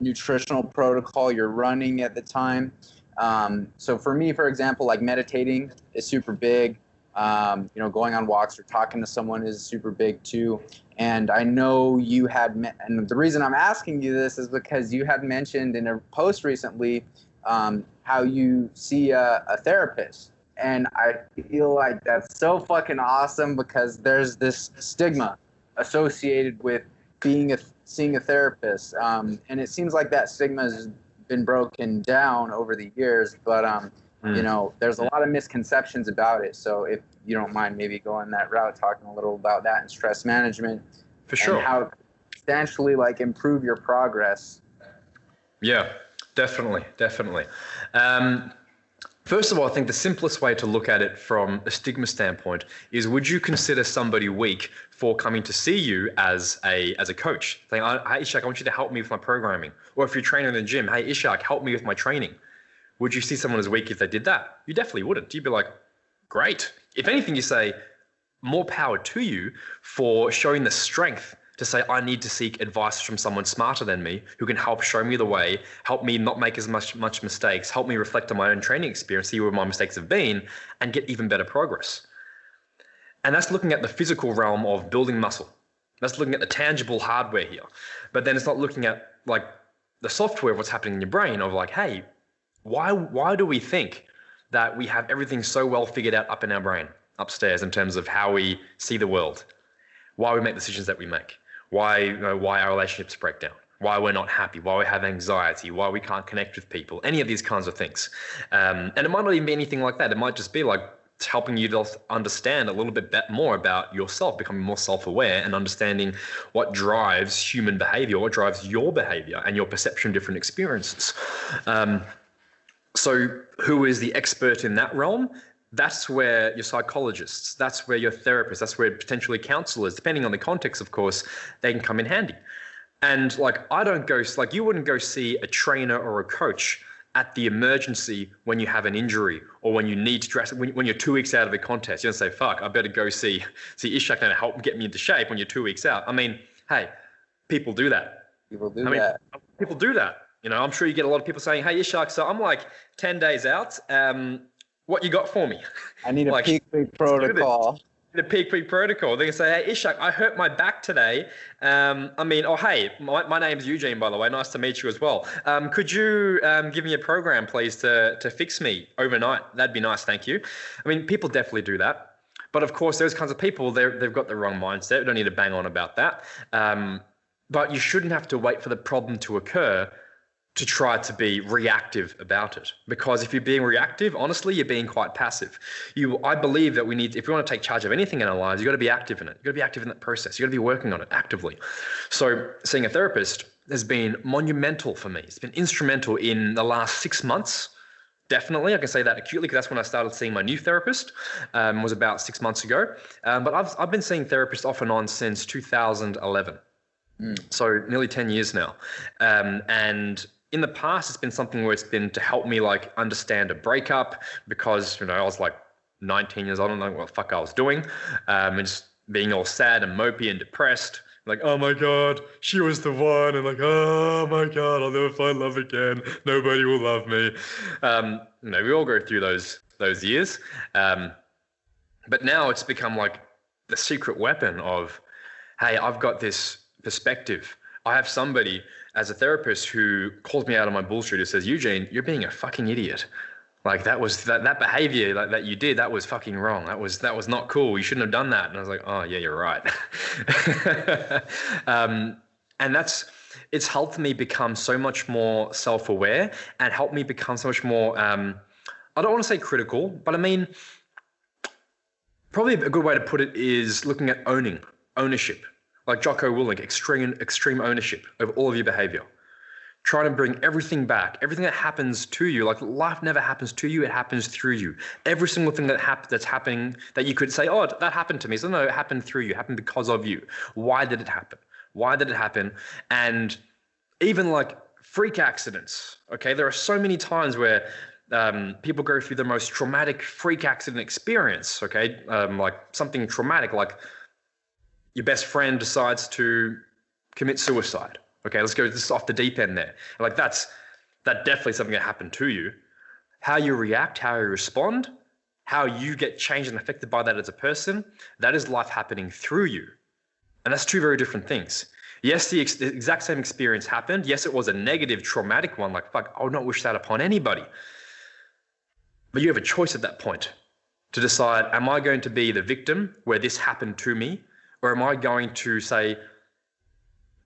nutritional protocol you're running at the time. So for me, for example, like meditating is super big. Going on walks or talking to someone is super big too. And I know you had, and the reason I'm asking you this is because you had mentioned in a post recently how you see a therapist. And I feel like that's so fucking awesome, because there's this stigma associated with seeing a therapist. And it seems like that stigma has been broken down over the years, but there's a lot of misconceptions about it. So if you don't mind maybe going that route, talking a little about that and stress management, for sure, and how it substantially like improve your progress. Yeah, definitely. First of all, I think the simplest way to look at it from a stigma standpoint is, would you consider somebody weak for coming to see you as a coach? Saying, hey, Ishak, I want you to help me with my programming. Or if you're training in the gym, hey, Ishak, help me with my training. Would you see someone as weak if they did that? You definitely wouldn't. You'd be like, great. If anything, you say, more power to you for showing the strength to say, I need to seek advice from someone smarter than me who can help show me the way, help me not make as much mistakes, help me reflect on my own training experience, see where my mistakes have been, and get even better progress. And that's looking at the physical realm of building muscle. That's looking at the tangible hardware here. But then it's not looking at like the software of what's happening in your brain of like, hey, why do we think that we have everything so well figured out up in our brain, upstairs, in terms of how we see the world, why we make decisions that we make? Why our relationships break down, why we're not happy, why we have anxiety, why we can't connect with people, any of these kinds of things. And it might not even be anything like that. It might just be like helping you to understand a little bit more about yourself, becoming more self-aware and understanding what drives human behavior, what drives your behavior and your perception of different experiences. So who is the expert in that realm? That's where your psychologists, that's where your therapists, that's where potentially counselors, depending on the context, of course, they can come in handy. And like, you wouldn't go see a trainer or a coach at the emergency when you have an injury or when you need to dress, when you're 2 weeks out of a contest. You don't say, fuck, I better go see Ishak and help get me into shape when you're 2 weeks out. I mean, hey, people do that. People do that. I'm sure you get a lot of people saying, hey, Ishak, so I'm like 10 days out. What you got for me? I need a peak protocol. The peak protocol. They can say, hey, Ishak, I hurt my back today. Hey, my name's Eugene, by the way. Nice to meet you as well. Could you give me a program, please, to fix me overnight? That'd be nice, thank you. I mean, people definitely do that. But of course, those kinds of people, they've got the wrong mindset. We don't need to bang on about that. But you shouldn't have to wait for the problem to occur to try to be reactive about it. Because if you're being reactive, honestly, you're being quite passive. I believe that if we want to take charge of anything in our lives, you've got to be active in it. You've got to be active in that process. You've got to be working on it actively. So seeing a therapist has been monumental for me. It's been instrumental in the last 6 months. Definitely, I can say that acutely, because that's when I started seeing my new therapist, was about 6 months ago. But I've been seeing therapists off and on since 2011. So nearly 10 years now. And in the past, it's been something where it's been to help me like understand a breakup, because I was like 19 years old, I don't know what the fuck I was doing, and just being all sad and mopey and depressed. Like, oh my God, she was the one. And like, oh my God, I'll never find love again. Nobody will love me. We all go through those years. But now it's become like the secret weapon of, hey, I've got this perspective. I have somebody as a therapist who calls me out on my bullshit, who says, Eugene, you're being a fucking idiot. Like that behavior that you did, that was fucking wrong. That was not cool. You shouldn't have done that. And I was like, oh yeah, you're right. And it's helped me become so much more self-aware and helped me become so much more, I don't want to say critical, but I mean, probably a good way to put it is looking at ownership. Like Jocko Willink, extreme ownership of all of your behavior. Trying to bring everything back, everything that happens to you. Like life never happens to you, it happens through you. Every single thing that's happening that you could say, oh, that happened to me. So no, it happened through you, it happened because of you. Why did it happen? Why did it happen? And even like freak accidents, okay? There are so many times where people go through the most traumatic freak accident experience, okay? Like something traumatic, like your best friend decides to commit suicide. Okay, let's go just off the deep end there. Like that definitely something that happened to you. How you react, how you respond, how you get changed and affected by that as a person, that is life happening through you. And that's two very different things. Yes, the exact same experience happened. Yes, it was a negative, traumatic one. Like, fuck, I would not wish that upon anybody. But you have a choice at that point to decide, am I going to be the victim where this happened to me? Or am I going to say,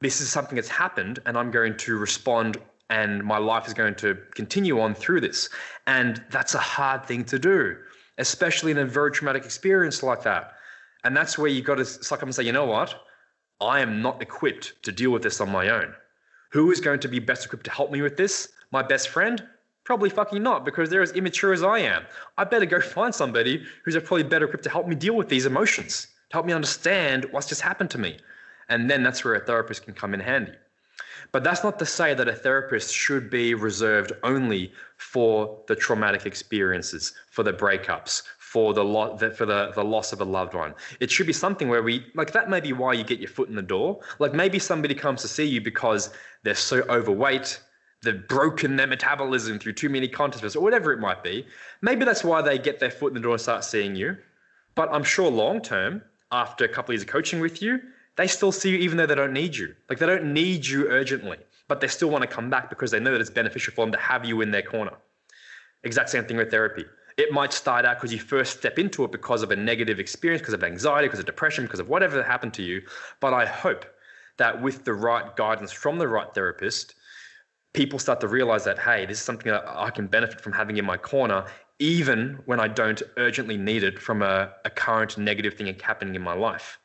this is something that's happened and I'm going to respond and my life is going to continue on through this. And that's a hard thing to do, especially in a very traumatic experience like that. And that's where you've got to suck up and say, you know what? I am not equipped to deal with this on my own. Who is going to be best equipped to help me with this? My best friend? Probably fucking not, because they're as immature as I am. I better go find somebody who's probably better equipped to help me deal with these emotions, to help me understand what's just happened to me. And then that's where a therapist can come in handy. But that's not to say that a therapist should be reserved only for the traumatic experiences, for the breakups, for the loss of a loved one. It should be something where that may be why you get your foot in the door. Like maybe somebody comes to see you because they're so overweight, they've broken their metabolism through too many contests or whatever it might be. Maybe that's why they get their foot in the door and start seeing you. But I'm sure long term, after a couple of years of coaching with you, they still see you even though they don't need you. Like they don't need you urgently, but they still want to come back because they know that it's beneficial for them to have you in their corner. Exact same thing with therapy. It might start out because you first step into it because of a negative experience, because of anxiety, because of depression, because of whatever happened to you. But I hope that with the right guidance from the right therapist, people start to realize that, hey, this is something that I can benefit from having in my corner, even when I don't urgently need it from a current negative thing happening in my life.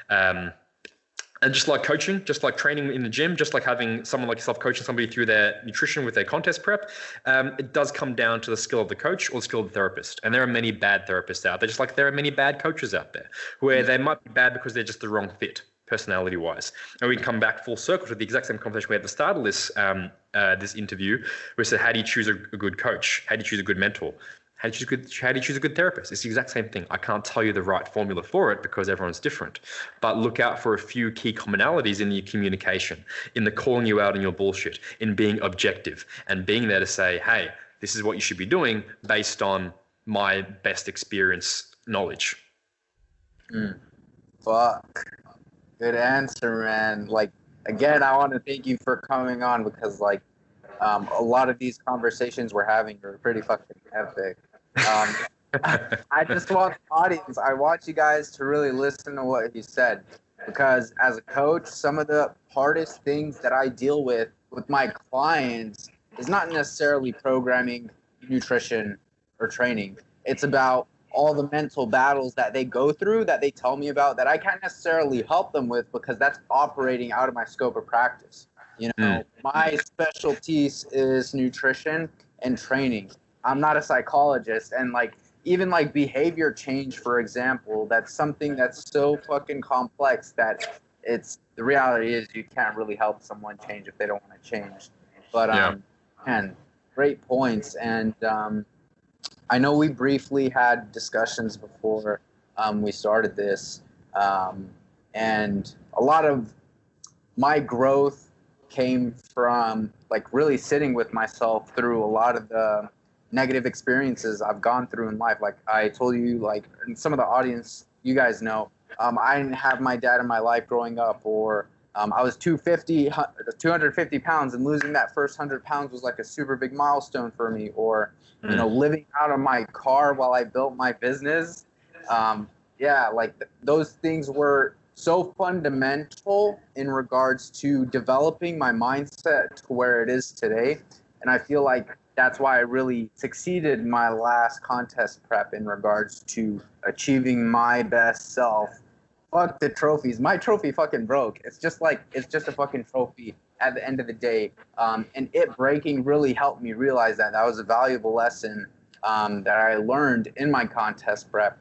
And just like coaching, just like training in the gym, just like having someone like yourself coaching somebody through their nutrition with their contest prep, it does come down to the skill of the coach or the skill of the therapist. And there are many bad therapists out there, just like there are many bad coaches out there, where they might be bad because they're just the wrong fit, personality-wise. And we can come back full circle to the exact same conversation we had at the start of this interview, where we said, how do you choose a good coach? How do you choose a good mentor? How do you choose a good therapist? It's the exact same thing. I can't tell you the right formula for it because everyone's different. But look out for a few key commonalities in your communication, in the calling you out on your bullshit, in being objective and being there to say, hey, this is what you should be doing based on my best experience knowledge. Fuck. Good answer, man. Like, again, I want to thank you for coming on because, like, a lot of these conversations we're having are pretty fucking epic. I just want the audience, I want you guys to really listen to what he said, because as a coach, some of the hardest things that I deal with my clients is not necessarily programming, nutrition, or training. It's about all the mental battles that they go through, that they tell me about, that I can't necessarily help them with because that's operating out of my scope of practice. You know, my specialties is nutrition and training. I'm not a psychologist, and like even like behavior change, for example, that's something that's so fucking complex that the reality is you can't really help someone change if they don't want to change. But man, great points. And I know we briefly had discussions before we started this. And a lot of my growth came from like really sitting with myself through a lot of the negative experiences I've gone through in life. Like I told you, like, and some of the audience, you guys know, I didn't have my dad in my life growing up, or I was 250 pounds, and losing that first 100 pounds was like a super big milestone for me. Or, you know, living out of my car while I built my business. Yeah, like those things were so fundamental in regards to developing my mindset to where it is today. And I feel like that's why I really succeeded in my last contest prep in regards to achieving my best self. Fuck the trophies. My trophy fucking broke. It's just a fucking trophy at the end of the day. And it breaking really helped me realize that that was a valuable lesson that I learned in my contest prep.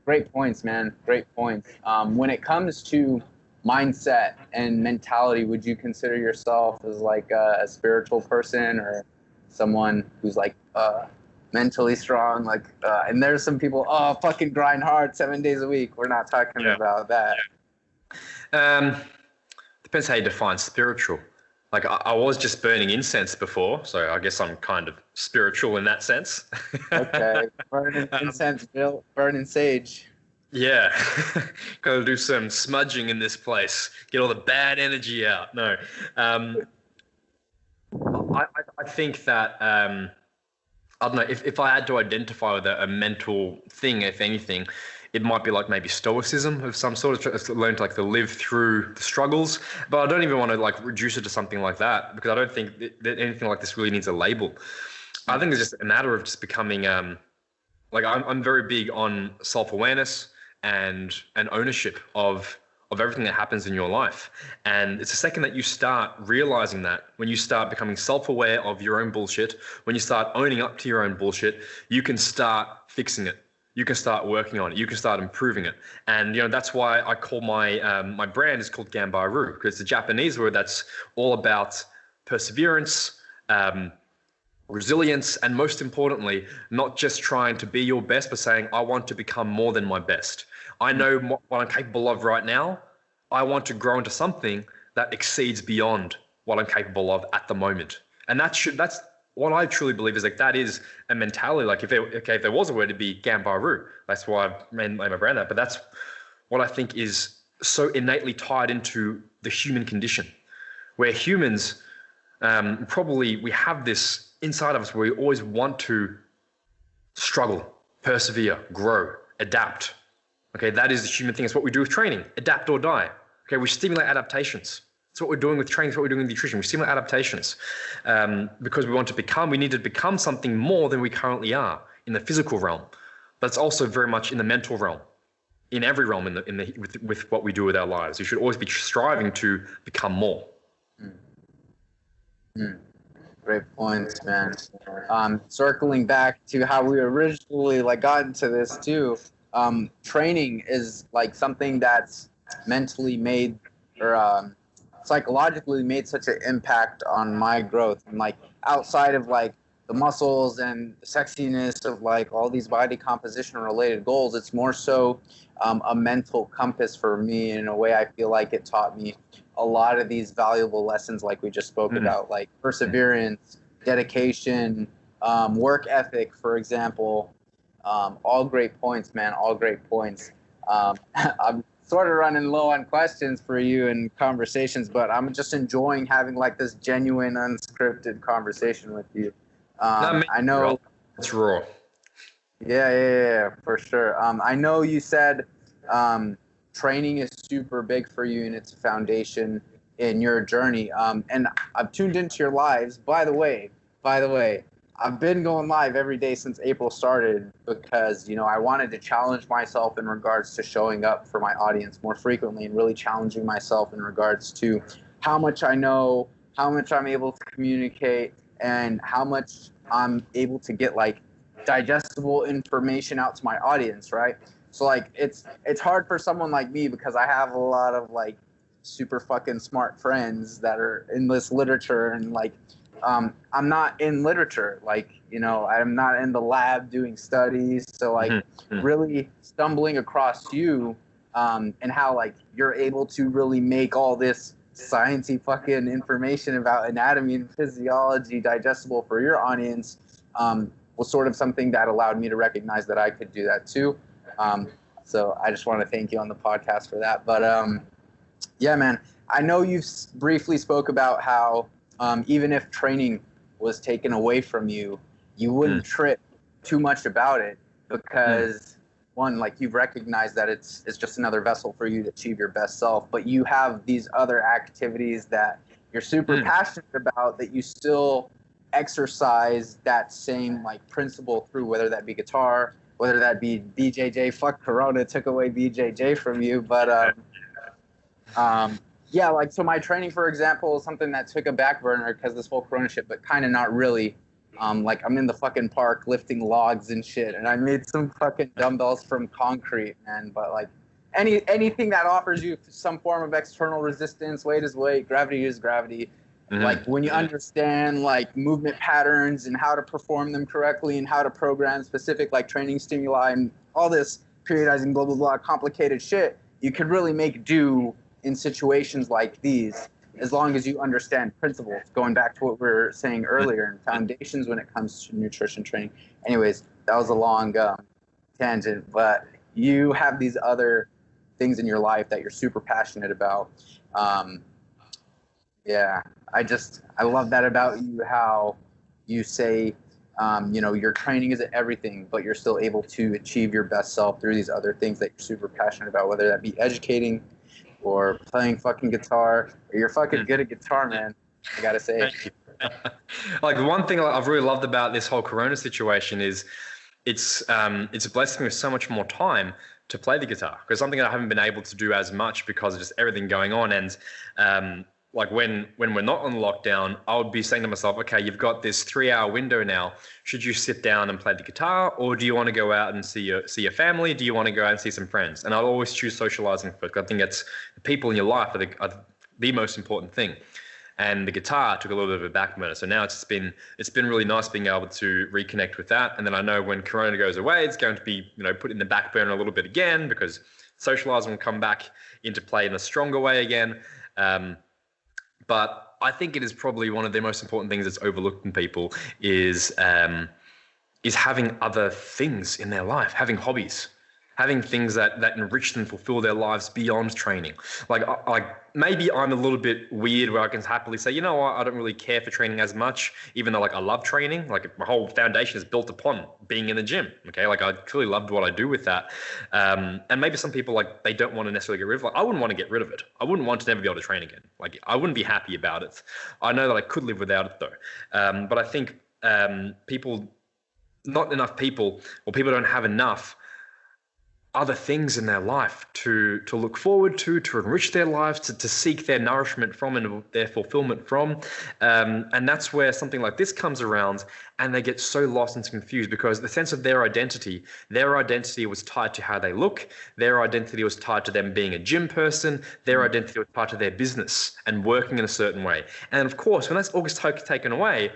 Great points, man. Great points. When it comes to mindset and mentality, would you consider yourself as like a spiritual person, or someone who's like mentally strong? Like, and there's some people, fucking grind hard 7 days a week. We're not talking about that. Depends how you define spiritual. Like I was just burning incense before, so I guess I'm kind of spiritual in that sense. Okay, burning incense, Bill, burning sage. Yeah, got to do some smudging in this place, get all the bad energy out. No, I think that I don't know if I had to identify with a mental thing, if anything, it might be like maybe stoicism of some sort, of learn to like to live through the struggles. But I don't even want to like reduce it to something like that, because I don't think that anything like this really needs a label. I think it's just a matter of just becoming like I'm very big on self-awareness and ownership of everything that happens in your life. And it's the second that you start realizing that, when you start becoming self-aware of your own bullshit, when you start owning up to your own bullshit, you can start fixing it. You can start working on it. You can start improving it. And, you know, that's why I call my brand is called Ganbaru, because it's a Japanese word that's all about perseverance, resilience, and most importantly, not just trying to be your best, but saying, I want to become more than my best. I know what I'm capable of right now. I want to grow into something that exceeds beyond what I'm capable of at the moment. And that's what I truly believe is like that is a mentality. Like if there was a word, it'd be Ganbaru. That's why I've made my brand that. But that's what I think is so innately tied into the human condition, where humans probably we have this inside of us where we always want to struggle, persevere, grow, adapt. Okay, that is the human thing. It's what we do with training, adapt or die. Okay, we stimulate adaptations. That's what we're doing with training. That's what we're doing with nutrition. We stimulate adaptations because we need to become something more than we currently are in the physical realm. But it's also very much in the mental realm, in every realm with what we do with our lives. You should always be striving to become more. Great points, man. Circling back to how we originally got into this too. Training is like something that's mentally made or psychologically made such an impact on my growth, and like outside of like the muscles and the sexiness of like all these body composition related goals, it's more so a mental compass for me. In a way, I feel like it taught me a lot of these valuable lessons like we just spoke about, like perseverance, dedication, work ethic, for example. All great points, man. All great points. I'm sort of running low on questions for you and conversations, but I'm just enjoying having like this genuine, unscripted conversation with you. I know it's raw. Yeah, for sure. I know you said training is super big for you and it's a foundation in your journey. And I've tuned into your lives. By the way, I've been going live every day since April started because, I wanted to challenge myself in regards to showing up for my audience more frequently and really challenging myself in regards to how much I know, how much I'm able to communicate, and how much I'm able to get like digestible information out to my audience, right? So like it's hard for someone like me because I have a lot of like super fucking smart friends that are in this literature, and like I'm not in literature, like, I'm not in the lab doing studies. So like really stumbling across you and how like you're able to really make all this sciencey fucking information about anatomy and physiology digestible for your audience was sort of something that allowed me to recognize that I could do that too. So I just want to thank you on the podcast for that. But yeah, man, I know you briefly spoke about how even if training was taken away from you, you wouldn't trip too much about it because one, like you've recognized that it's just another vessel for you to achieve your best self, but you have these other activities that you're super passionate about that you still exercise that same like principle through, whether that be guitar, whether that be BJJ. Fuck Corona took away BJJ from you, but yeah, like so my training, for example, is something that took a back burner because this whole Corona shit, but kind of not really. Like I'm in the fucking park lifting logs and shit, and I made some fucking dumbbells from concrete, man. But like anything that offers you some form of external resistance, weight is weight, gravity is gravity. Like when you understand like movement patterns and how to perform them correctly and how to program specific like training stimuli and all this periodizing blah blah blah complicated shit, you can really make do in situations like these as long as you understand principles. Going back to what we were saying earlier and foundations when it comes to nutrition training. Anyways, that was a long tangent, but you have these other things in your life that you're super passionate about. Yeah, I love that about you, how you say, you know, your training isn't everything, but you're still able to achieve your best self through these other things that you're super passionate about, whether that be educating or playing fucking guitar, or you're fucking good at guitar, man. I gotta say. Like one thing I've really loved about this whole Corona situation is it's blessed me with so much more time to play the guitar, because something that I haven't been able to do as much because of just everything going on. And like when we're not on lockdown, I would be saying to myself, okay, you've got this 3-hour window now. Should you sit down and play the guitar, or do you want to go out and see your family? Do you want to go out and see some friends? And I'll always choose socializing first. I think that's the people in your life are the most important thing. And the guitar took a little bit of a back burner. So now it's been really nice being able to reconnect with that. And then I know when Corona goes away, it's going to be, you know, put in the back burner a little bit again, because socializing will come back into play in a stronger way again. But I think it is probably one of the most important things that's overlooked in people is having other things in their life, having hobbies, having things that enrich them, fulfill their lives beyond training. Like maybe I'm a little bit weird where I can happily say, you know what, I don't really care for training as much, even though like I love training. Like my whole foundation is built upon being in the gym. Okay, like I clearly loved what I do with that. And maybe some people like they don't want to necessarily get rid of it. Like I wouldn't want to get rid of it. I wouldn't want to never be able to train again. Like I wouldn't be happy about it. I know that I could live without it though. But I think not enough people, or people don't have enough other things in their life to look forward to enrich their lives, to seek their nourishment from and their fulfillment from. And that's where something like this comes around, and they get so lost and confused, because the sense of their identity was tied to how they look. Their identity was tied to them being a gym person. Their identity was tied to their business and working in a certain way. And of course, when that's all gets taken away,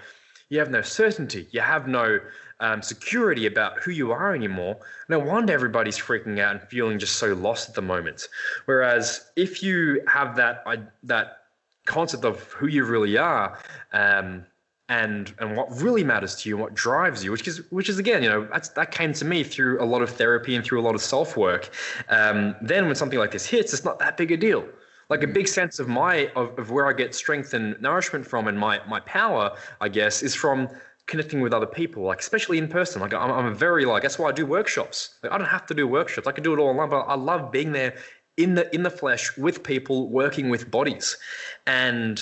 you have no certainty. You have no security about who you are anymore. No wonder everybody's freaking out and feeling just so lost at the moment. Whereas if you have that concept of who you really are, and what really matters to you, and what drives you, which is again, you know, that came to me through a lot of therapy and through a lot of self-work. Then when something like this hits, it's not that big a deal. Like a big sense of where I get strength and nourishment from, and my power, I guess, is from connecting with other people, like especially in person. Like I'm a very that's why I do workshops. Like I don't have to do workshops. I can do it all online, but I love being there in the flesh with people, working with bodies. And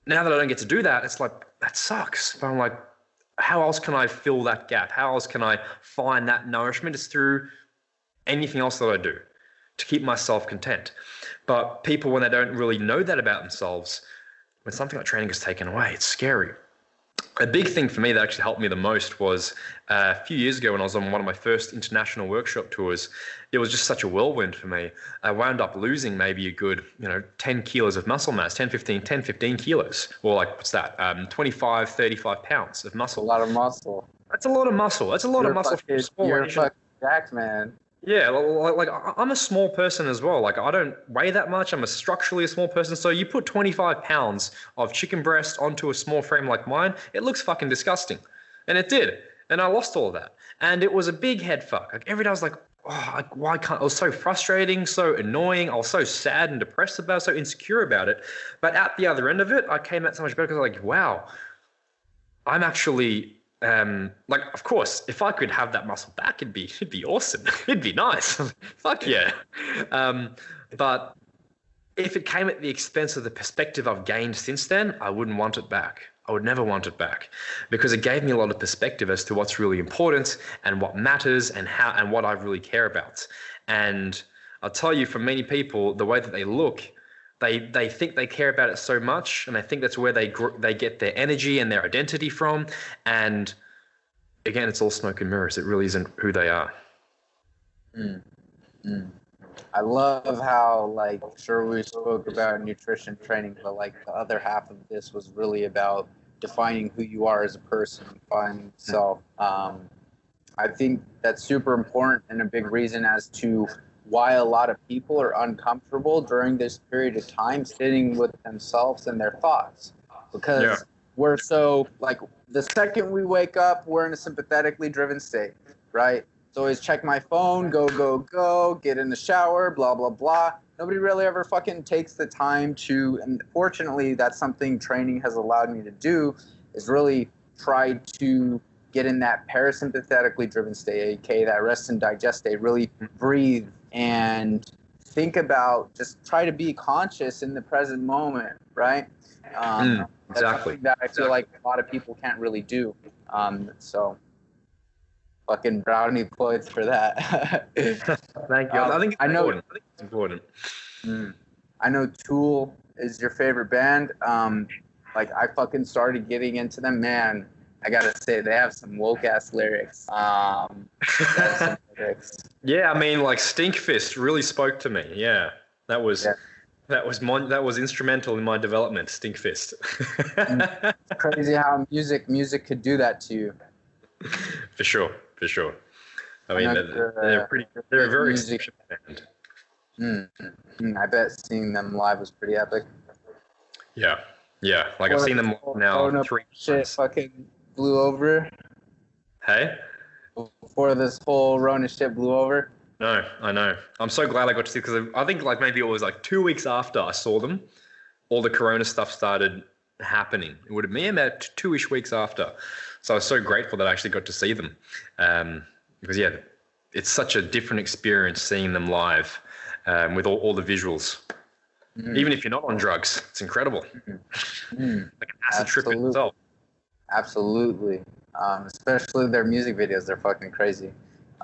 now that I don't get to do that, it's like that sucks. But I'm like, how else can I fill that gap? How else can I find that nourishment? It's through anything else that I do to keep myself content. But people, when they don't really know that about themselves, when something like training is taken away, it's scary. A big thing for me that actually helped me the most was a few years ago when I was on one of my first international workshop tours. It was just such a whirlwind for me. I wound up losing maybe a good, 10 kilos of muscle mass, 10, 15 kilos, or like, what's that? 25, 35 pounds of muscle. A lot of muscle. That's a lot of muscle. That's a lot of muscle. You're fucking jacked, man. Yeah, I'm a small person as well. Like I don't weigh that much. I'm a structurally a small person. So you put 25 pounds of chicken breast onto a small frame like mine, it looks fucking disgusting. And it did. And I lost all of that. And it was a big head fuck. Like every day I was like, oh, why can't, it was so frustrating, so annoying. I was so sad and depressed about it, so insecure about it. But at the other end of it, I came out so much better because I was like, wow, I'm actually like, of course, if I could have that muscle back, it'd be awesome. It'd be nice. Fuck yeah. But if it came at the expense of the perspective I've gained since then, I wouldn't want it back. I would never want it back because it gave me a lot of perspective as to what's really important and what matters and how and what I really care about. And I'll tell you, for many people, the way that they look, they think they care about it so much, and they think that's where they get their energy and their identity from. And again, it's all smoke and mirrors. It really isn't who they are. Mm. Mm. I love how, like, sure, we spoke about nutrition training, but like the other half of this was really about defining who you are as a person, defining yourself. I think that's super important and a big reason as to why a lot of people are uncomfortable during this period of time sitting with themselves and their thoughts, because we're so, like, the second we wake up, we're in a sympathetically driven state, right? So always check my phone, go, get in the shower, blah, blah, blah. Nobody really ever fucking takes the time to, and fortunately that's something training has allowed me to do, is really try to get in that parasympathetically driven state, aka that rest and digest state, really breathe and think about, just try to be conscious in the present moment, right? That's something that I feel like a lot of people can't really do. So fucking brownie points for that. Thank you. I think it's important. I know Tool is your favorite band. Like I fucking started getting into them, man. I gotta say they have some woke ass lyrics. Yeah, I mean, like Stinkfist really spoke to me. Yeah, that was instrumental in my development. Stinkfist. It's crazy how music could do that to you. For sure. I mean, they're a very exceptional band. I bet seeing them live was pretty epic. Yeah. Like I've seen them now 3 times. Fucking blew over. Hey? Before this whole Rona shit blew over. No, I know. I'm so glad I got to see, because I think like maybe it was like 2 weeks after I saw them, all the Corona stuff started happening. It would have been about 2-ish weeks after. So I was so grateful that I actually got to see them. Because yeah, it's such a different experience seeing them live with all the visuals. Even if you're not on drugs, it's incredible. Like an acid trip in itself. Absolutely. Especially their music videos, they're fucking crazy.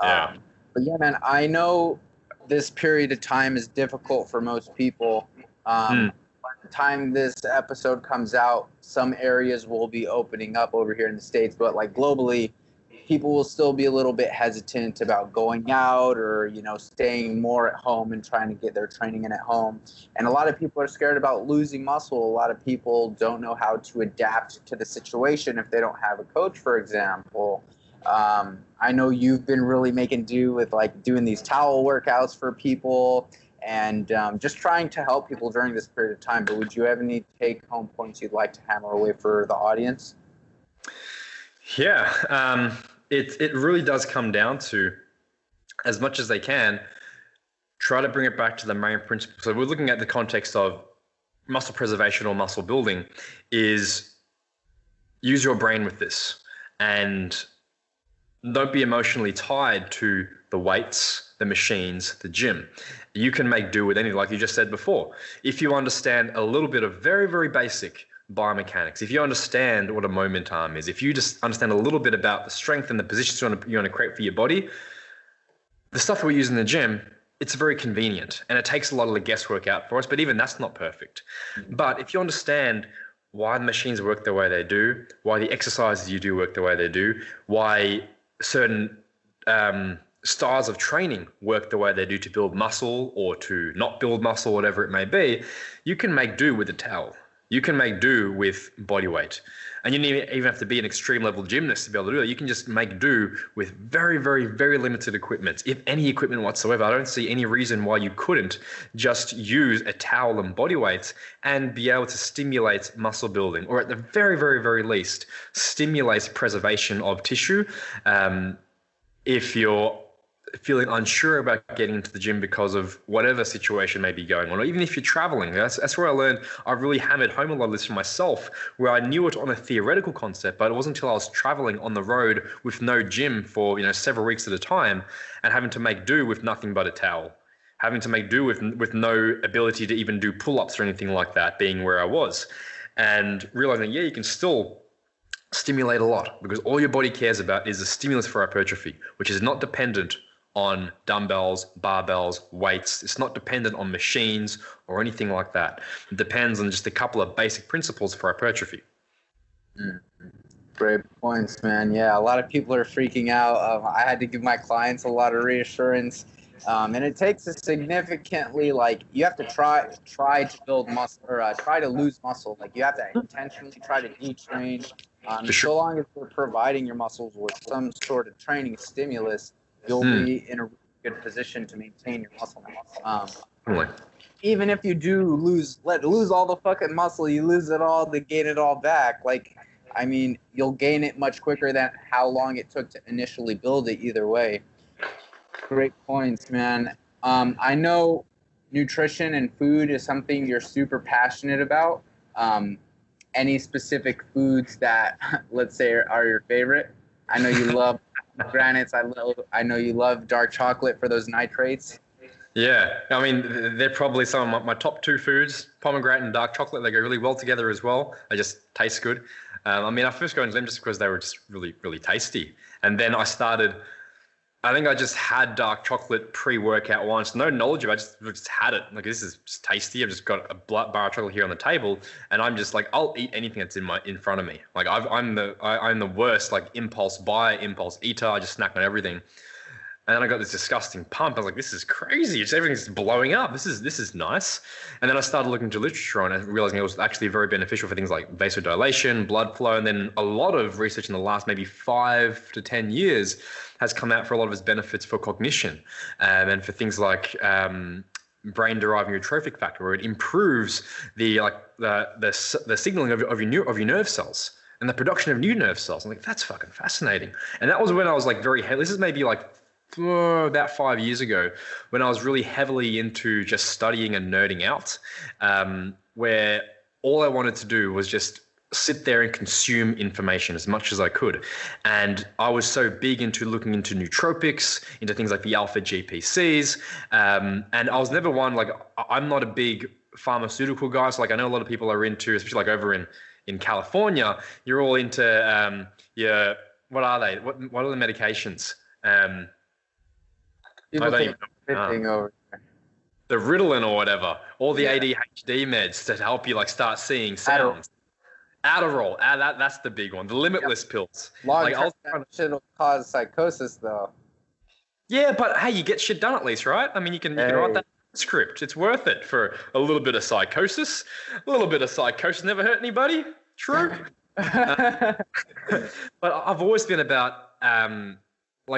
Yeah. But yeah, man, I know this period of time is difficult for most people. By the time this episode comes out, some areas will be opening up over here in the States, but like globally, people will still be a little bit hesitant about going out or, staying more at home and trying to get their training in at home. And a lot of people are scared about losing muscle. A lot of people don't know how to adapt to the situation if they don't have a coach, for example. I know you've been really making do with like doing these towel workouts for people and just trying to help people during this period of time. But would you have any take-home points you'd like to hammer away for the audience? Yeah. It really does come down to, as much as they can, try to bring it back to the main principle. So we're looking at the context of muscle preservation or muscle building, is use your brain with this and don't be emotionally tied to the weights, the machines, the gym. You can make do with anything, like you just said before. If you understand a little bit of very, very basic biomechanics, if you understand what a moment arm is, if you just understand a little bit about the strength and the positions you want to create for your body, the stuff we use in the gym, it's very convenient and it takes a lot of the guesswork out for us, but even that's not perfect. But if you understand why the machines work the way they do, why the exercises you do work the way they do, why certain styles of training work the way they do to build muscle or to not build muscle, whatever it may be, you can make do with a towel. You can make do with body weight. And you don't even have to be an extreme level gymnast to be able to do that. You can just make do with very, very, very limited equipment, if any equipment whatsoever. I don't see any reason why you couldn't just use a towel and body weights and be able to stimulate muscle building, or at the very, very, very least, stimulate preservation of tissue. If you're feeling unsure about getting into the gym because of whatever situation may be going on, or even if you're traveling. That's where I learned. I really hammered home a lot of this for myself, where I knew it on a theoretical concept, but it wasn't until I was traveling on the road with no gym for several weeks at a time, and having to make do with nothing but a towel, having to make do with no ability to even do pull-ups or anything like that, being where I was, and realizing, you can still stimulate a lot, because all your body cares about is a stimulus for hypertrophy, which is not dependent on dumbbells, barbells, weights. It's not dependent on machines or anything like that. It depends on just a couple of basic principles for hypertrophy. Great points, man. Yeah, a lot of people are freaking out. I had to give my clients a lot of reassurance. And it takes a significantly, you have to try to build muscle, or try to lose muscle. You have to intentionally try to detrain. So long as you're providing your muscles with some sort of training stimulus, you'll be in a really good position to maintain your muscle mass. Even if you do lose all the fucking muscle, you lose it all to gain it all back. You'll gain it much quicker than how long it took to initially build it either way. Great points, man. I know nutrition and food is something you're super passionate about. Any specific foods that, let's say, are your favorite? I know you love granites. I know you love dark chocolate for those nitrates. Yeah, they're probably some of my top two foods. Pomegranate and dark chocolate, they go really well together as well. They just taste good. I first got into them just because they were just really, really tasty. And then I just had dark chocolate pre-workout once. No knowledge of it, I just had it. This is just tasty. I've just got a bar of chocolate here on the table, and I'm just I'll eat anything that's in front of me. I'm the worst impulse buyer, impulse eater. I just snack on everything. And then I got this disgusting pump. I was like, this is crazy. Everything's blowing up. This is nice. And then I started looking into literature on it, realizing it was actually very beneficial for things like vasodilation, blood flow. And then a lot of research in the last maybe 5 to 10 years has come out for a lot of its benefits for cognition, and for things like brain-derived neurotrophic factor, where it improves the signaling of your nerve cells and the production of new nerve cells. I'm like, that's fucking fascinating. And that was when I was very heavy. This is maybe about 5 years ago, when I was really heavily into just studying and nerding out, where all I wanted to do was just sit there and consume information as much as I could. And I was so big into looking into nootropics, into things like the alpha GPCs. And I was never one, I'm not a big pharmaceutical guy. So I know a lot of people are into, especially over in California, you're all into, what are they? What are the medications? People take everything over there. The Ritalin or whatever, all the ADHD meds to help you start seeing sounds. Adderall, that's the big one. The limitless pills. Shit'll cause psychosis though. Yeah, but hey, you get shit done at least, right? You can write that script. It's worth it for a little bit of psychosis. A little bit of psychosis never hurt anybody. True. But I've always been about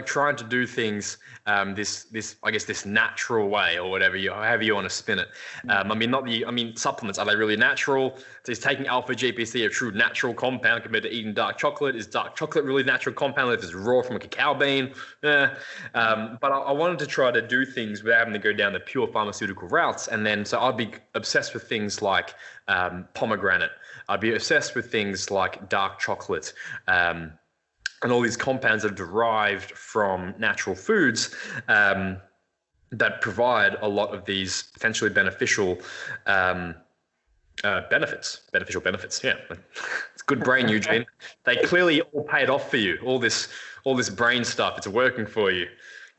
trying to do things this natural way, or however you want to spin it. Supplements, are they really natural? So is taking alpha GPC a true natural compound compared to eating dark chocolate? Is dark chocolate really natural compound if it's raw from a cacao bean? But I wanted to try to do things without having to go down the pure pharmaceutical routes. And then so I'd be obsessed with things like pomegranate. I'd be obsessed with things like dark chocolate, and all these compounds are derived from natural foods that provide a lot of these potentially beneficial benefits. Yeah, it's good brain, Eugene. They clearly all paid off for you. All this brain stuff, it's working for you.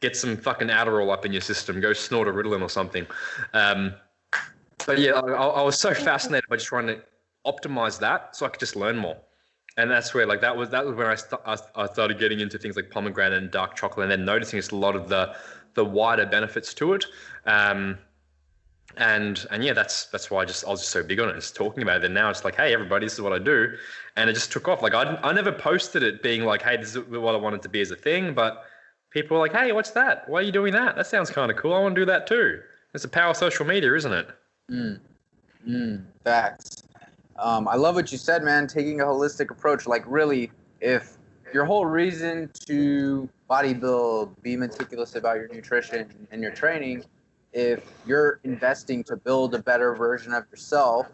Get some fucking Adderall up in your system. Go snort a Ritalin or something. But yeah, I was so fascinated by just trying to optimize that so I could just learn more. And that's where that was when I started getting into things like pomegranate and dark chocolate, and then noticing just a lot of the wider benefits to it. And yeah, that's why I was just so big on it, just talking about it. And now it's like, hey, everybody, this is what I do, and it just took off. Like I never posted it being like, hey, this is what I wanted to be as a thing, but people were like, hey, what's that? Why are you doing that? That sounds kind of cool. I want to do that too. It's the power of social media, isn't it? Facts. I love what you said, man. Taking a holistic approach. Like, really, if your whole reason to bodybuild, be meticulous about your nutrition and your training, if you're investing to build a better version of yourself,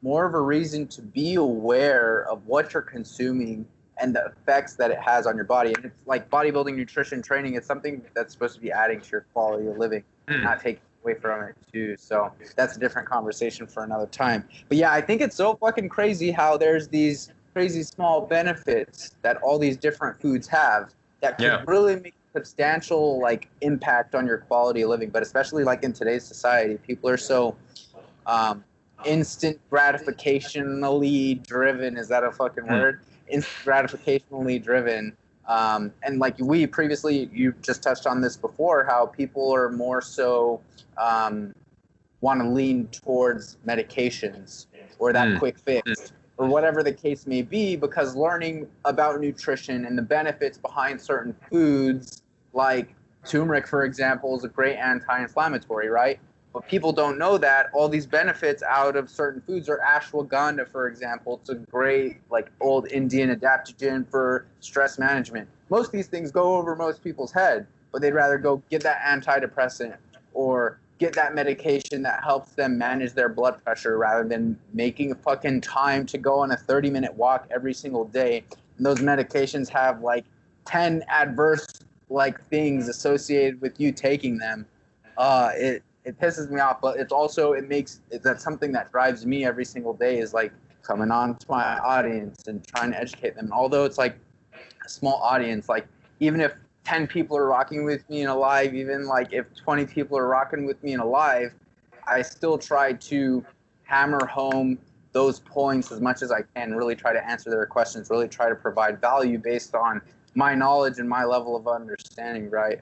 more of a reason to be aware of what you're consuming and the effects that it has on your body. And it's like bodybuilding, nutrition, training, it's something that's supposed to be adding to your quality of living, not taking away from it too. So that's a different conversation for another time. But yeah, I think it's so fucking crazy how there's these crazy small benefits that all these different foods have that could really make a substantial like impact on your quality of living. But especially like in today's society, people are so instant gratificationally driven. Is that a fucking word? Instant gratificationally driven. And like you just touched on this before, how people are more so want to lean towards medications or that quick fix or whatever the case may be, because learning about nutrition and the benefits behind certain foods, like turmeric, for example, is a great anti-inflammatory, right? But people don't know that all these benefits out of certain foods are ashwagandha, for example. It's a great, like, old Indian adaptogen for stress management. Most of these things go over most people's head, but they'd rather go get that antidepressant or get that medication that helps them manage their blood pressure rather than making a fucking time to go on a 30-minute walk every single day. And those medications have, like, 10 adverse, like, things associated with you taking them. It pisses me off, but that's something that drives me every single day, is like coming on to my audience and trying to educate them. Although it's like a small audience, like even if 10 people are rocking with me in a live, even like if 20 people are rocking with me in a live, I still try to hammer home those points as much as I can, really try to answer their questions, really try to provide value based on my knowledge and my level of understanding, right?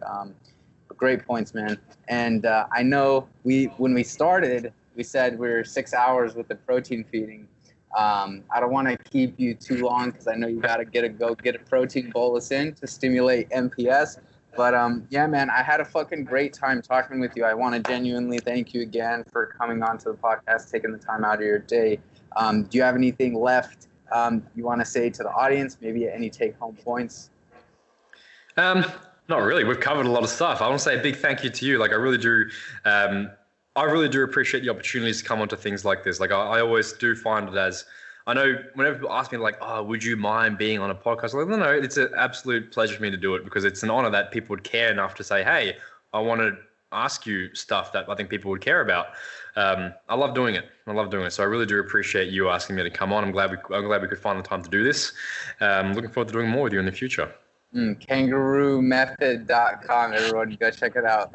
Great points, man. And I know when we started, we said we're 6 hours with the protein feeding. I don't want to keep you too long because I know you got to get a protein bolus in to stimulate MPS. But yeah, man, I had a fucking great time talking with you. I want to genuinely thank you again for coming on to the podcast, taking the time out of your day. Do you have anything left you want to say to the audience? Maybe any take-home points? Not really. We've covered a lot of stuff. I want to say a big thank you to you. Like I really do appreciate the opportunities to come onto things like this. Like I always do find it as, I know whenever people ask me like, oh, would you mind being on a podcast? I'm like, no, it's an absolute pleasure for me to do it, because it's an honor that people would care enough to say, hey, I want to ask you stuff that I think people would care about. I love doing it. So I really do appreciate you asking me to come on. I'm glad we could find the time to do this. Looking forward to doing more with you in the future. KangarooMethod.com. Everyone, go check it out.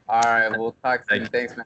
All right, we'll talk soon. Thanks, man.